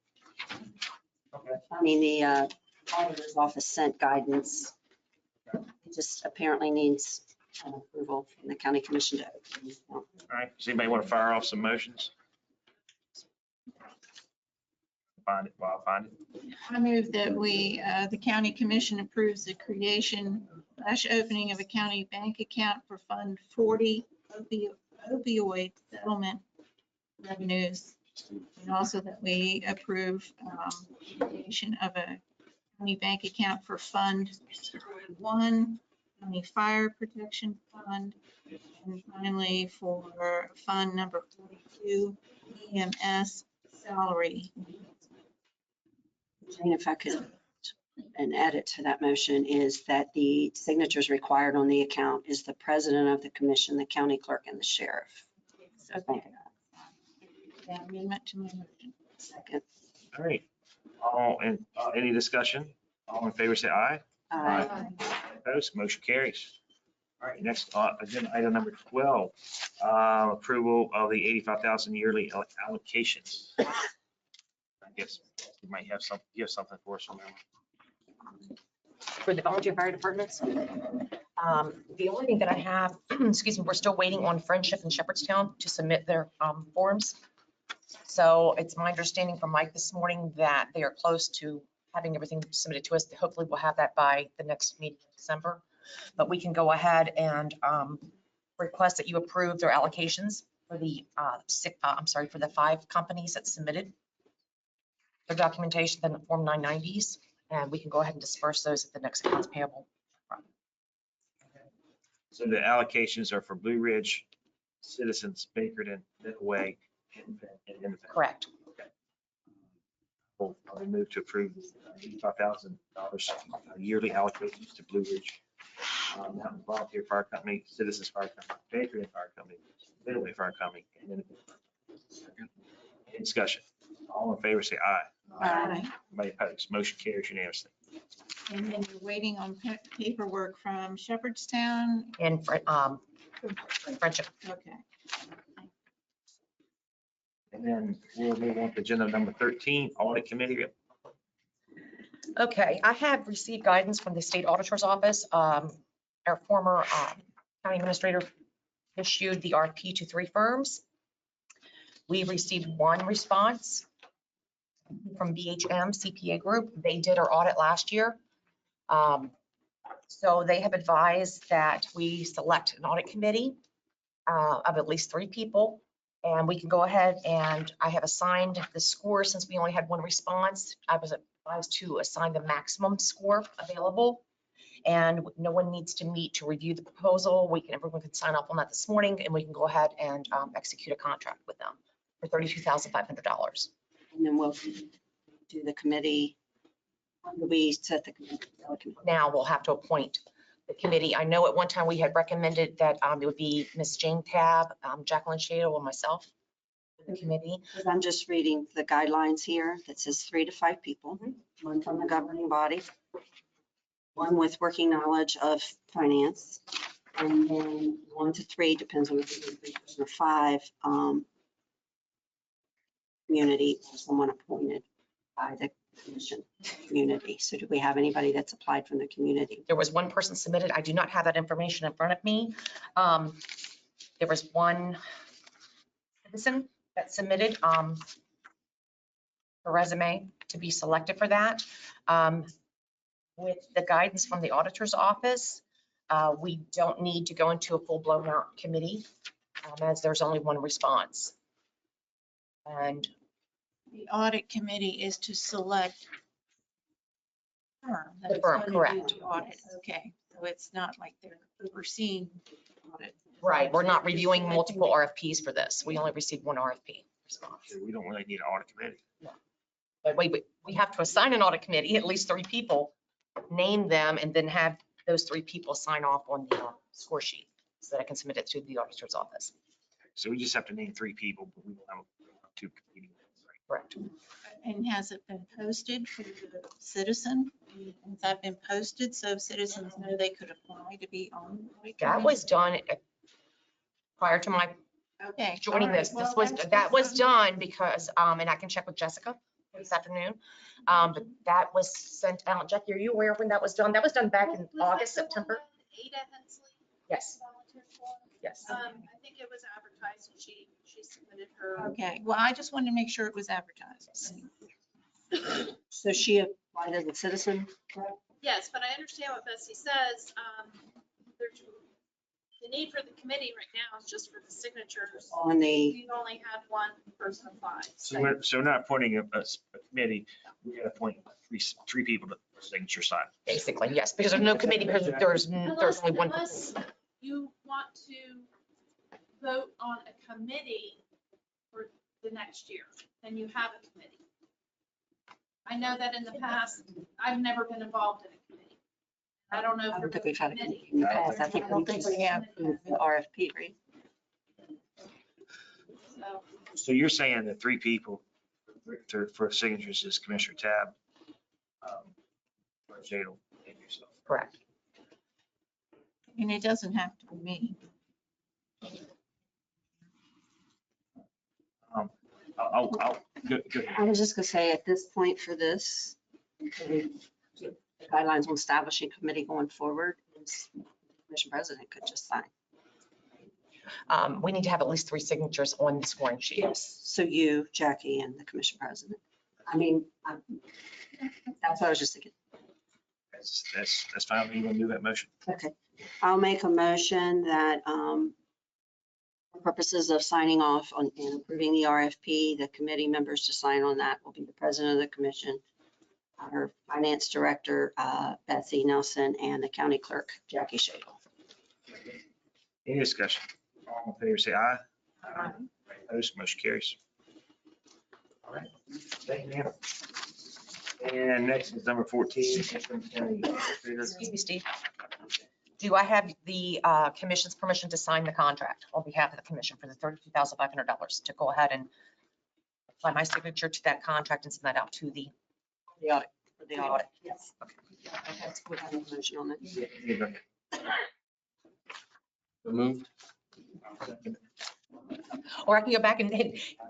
Okay. I mean, the auditor's office sent guidance. It just apparently needs approval from the county commission to open this account. All right, does anybody want to fire off some motions? Find it while I find it. I move that the county commission approves the creation / opening of a county bank account for Fund 40 opioid settlement revenues. And also that we approve creation of a county bank account for Fund 1, County Fire Protection Fund. And finally, for Fund number 42, EMS salary. Jane, if I could, an edit to that motion is that the signatures required on the account is the president of the commission, the county clerk, and the sheriff. Okay. That amendment to my motion. Second. All right. Any discussion? All in favor, say aye. Aye. Opposed, motion carries. All right, next, agenda item number 12, approval of the 85,000 yearly allocations. I guess you might have something for us on that. For the volunteer fire departments. The only thing that I have, excuse me, we're still waiting on Friendship in Shepherdstown to submit their forms. So it's my understanding from Mike this morning that they are close to having everything submitted to us. Hopefully we'll have that by the next meeting in December. But we can go ahead and request that you approve their allocations for the for the 5 companies that submitted their documentation in the Form 990s, and we can go ahead and disperse those at the next accounts payable. So the allocations are for Blue Ridge, Citizens, Bakerton, Midway, Correct. I'll move to approve $85,000 yearly allocations to Blue Ridge Mountain Volunteer Fire Company, Citizens Fire Company, Patriot Fire Company, Middleway Fire Company. And then any discussion. All in favor, say aye. Aye. Anybody opposed? Motion carries unanimously. And then we're waiting on paperwork from Shepherdstown. And Friendship. Okay. And then we'll move on to agenda number 13, Audit Committee. Okay, I have received guidance from the state auditor's office. Our former county administrator issued the RFP to 3 firms. We received 1 response from BHM CPA Group. They did our audit last year. So they have advised that we select an audit committee of at least 3 people. And we can go ahead and I have assigned the score since we only had 1 response. I was advised to assign the maximum score available. And no one needs to meet to review the proposal. Everyone can sign off on that this morning and we can go ahead and execute a contract with them for $32,500. And then we'll do the committee. When do we set the committee? Now we'll have to appoint the committee. I know at one time we had recommended that it would be Ms. Jane Tab, Jacqueline Shadle, and myself for the committee. I'm just reading the guidelines here that says 3 to 5 people, 1 from the governing body, 1 with working knowledge of finance, and then 1 to 3, depends on if it's 3 or 5, community, or someone appointed by the commission community. So do we have anybody that's applied from the community? There was 1 person submitted. I do not have that information in front of me. There was 1 citizen that submitted a resume to be selected for that. With the guidance from the auditor's office, we don't need to go into a full-blown committee as there's only 1 response. And The audit committee is to select firm. The that's firm, gonna do correct. the audit. Okay, so it's not like they're overseeing audit. right, we're not reviewing multiple RFPs for this. We only received 1 RFP response. We don't really need an audit committee. But we have to assign an audit committee, at least 3 people, name them, and then have those 3 people sign off on the score sheet so that I can submit it to the auditor's office. So we just have to name 3 people, but we don't have 2 competing. Correct. And has it been posted for the citizen? Has that been posted so citizens know they could apply to be on? the audit That committee? was done prior to my Okay. joining all right. this. Well, That was done because, and I can check with Jessica this afternoon. But that was sent out. Jackie, are you aware of when that was done? That was done back in August, September? Ada Hensley. Yes. volunteered for. Yes. I think it was advertised and she submitted her. Okay, well, I just wanted to make sure it was advertised. So she applied as a citizen? Yes, but I understand what Betsy says. There's, the need for the committee right now is just for the signatures. On the, We've only had 1 person apply. So we're not appointing a committee. We got to appoint 3 people to signature sign. Basically, yes, because there's no committee, because there's only 1. Unless you want to vote on a committee for the next year, then you have a committee. I know that in the past, I've never been involved in a committee. I don't know. I if don't think you're we've had a committee. committee in the past. I think I don't think we have. the RFP, right? So, So you're saying that 3 people for signatures is Commissioner Tab, Jadel, and yourself. Correct. And it doesn't have to be me. I'll go ahead. I was just gonna say, at this point for this, the guidelines on establishing committee going forward, commission president could just sign. We need to have at least 3 signatures on the scoring sheet. Yes. So you, Jackie, and the commission president. I mean, that's what I was just thinking. That's fine. You want to do that motion? Okay. I'll make a motion that, for purposes of signing off on and approving the RFP, the committee members to sign on that will be the president of the commission, our finance director, Betsy Nelson, and the county clerk, Jackie Shadle. Any discussion? All in favor, say aye. Opposed, motion carries. All right. Thank you, ma'am. And next is number 14. Jefferson County Administrator. Excuse me, Steve. Do I have the commission's permission to sign the contract on behalf of the commission for the $32,500 to go ahead and apply my signature to that contract and send that out to the audit? For the audit. Yes. Okay, we have a motion on that. Moved. Or I can go back and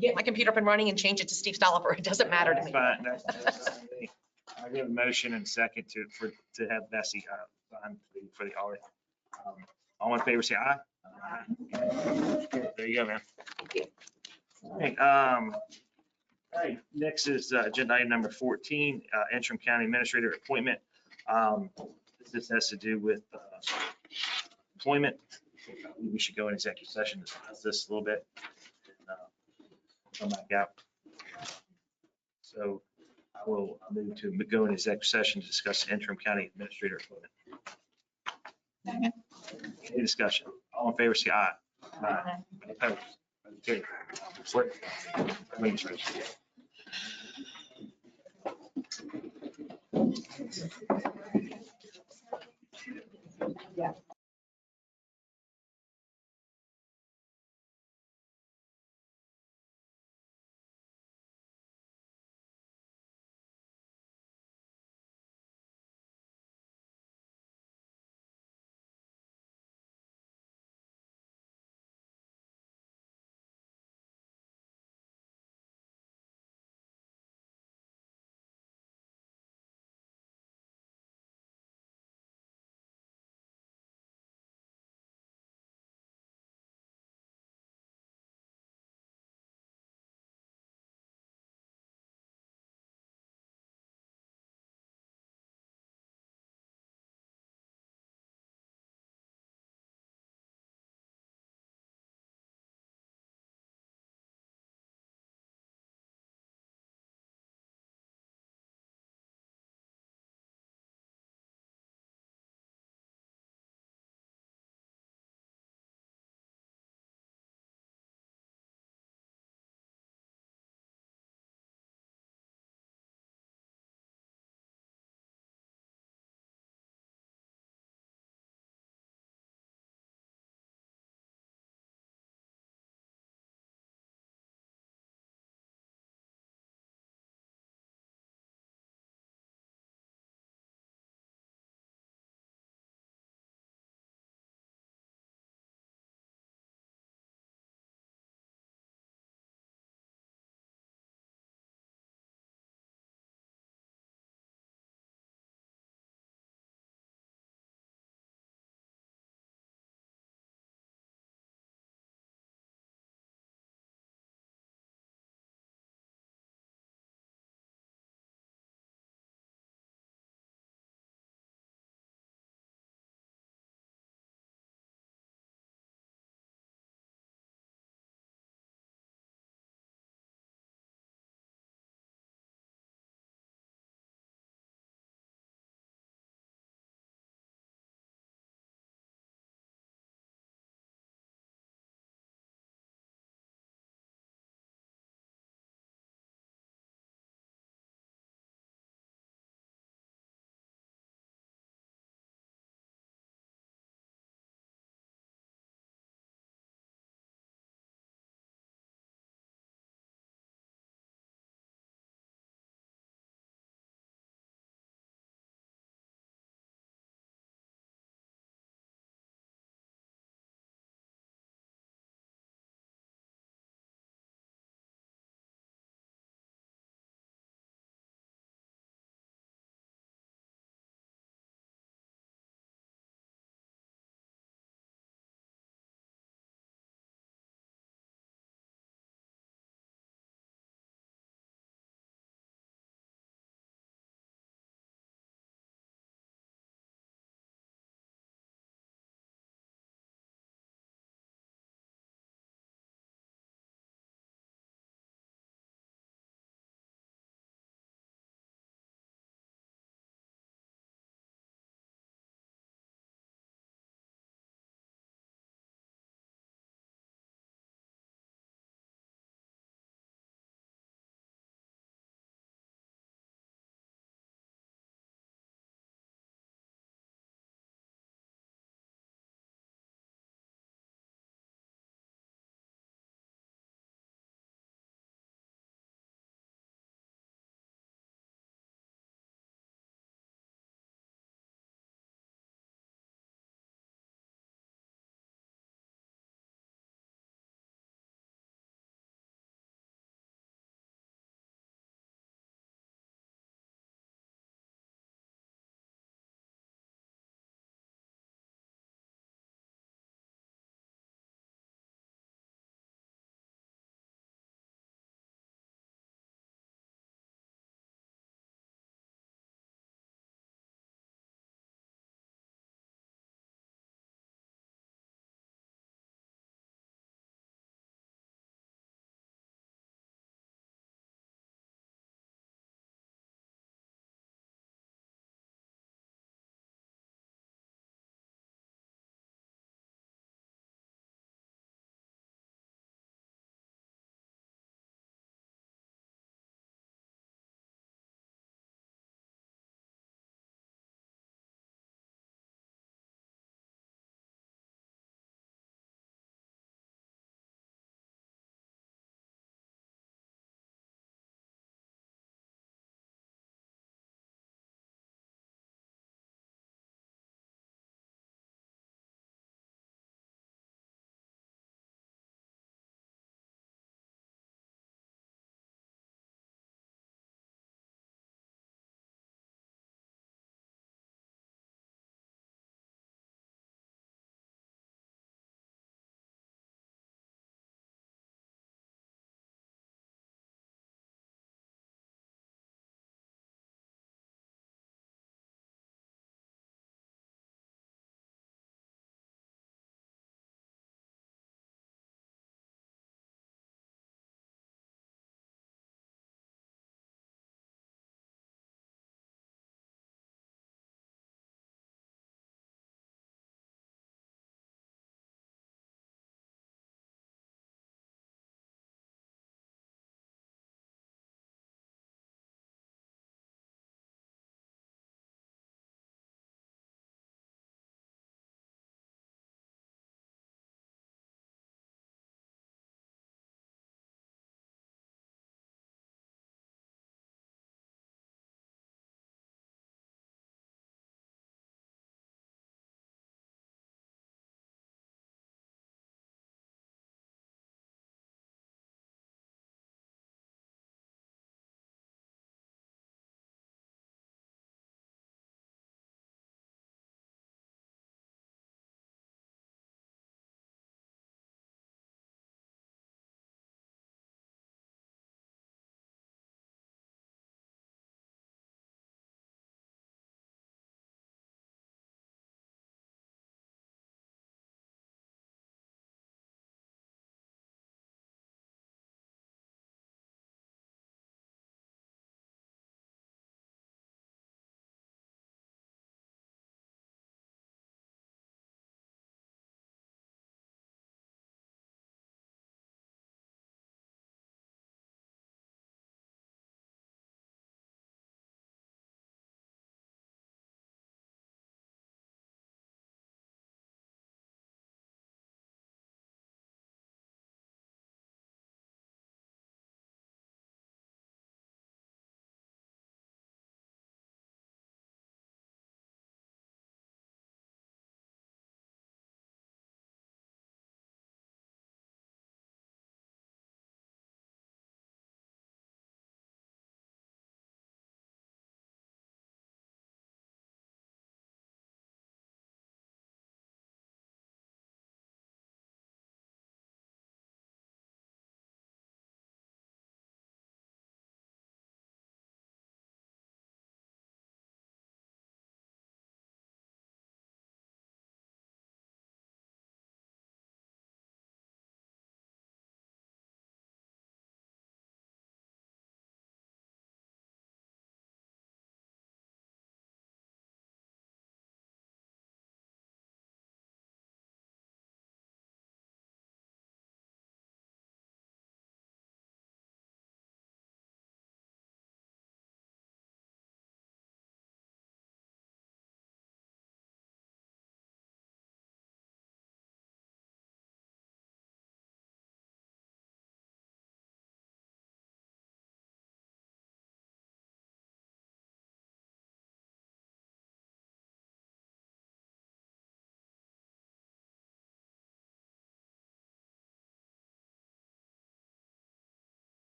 get my computer up and running and change it to Steve Stoliver. It doesn't matter to That's me. fine. That's fine with me. I give a motion and second to have Bessie sign for the audit. All in favor, say aye. Aye. There you go, man. All right, all right, next is agenda item number 14, interim county administrator appointment. This has to do with employment. We should go in executive session to discuss this a little bit. Come back out. So I will move to go in executive session to discuss interim county administrator appointment. Any discussion? All in favor, say aye. Aye. Opposed? Okay. Administration.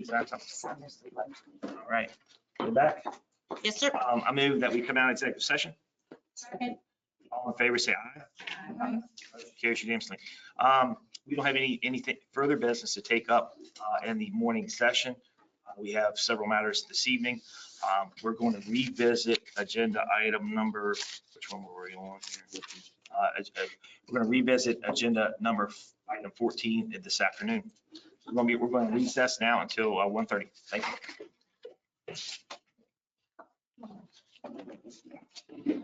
Is that something? All right, we're back. Yes, sir. I move that we come out of executive session. Second. All in favor, say aye. Motion carries unanimously. We don't have anything further business to take up in the morning session. We have several matters this evening. We're going to revisit agenda item number, which one were we on here? We're going to revisit agenda number item 14 this afternoon. We're going to recess now until 1:30. Thank you.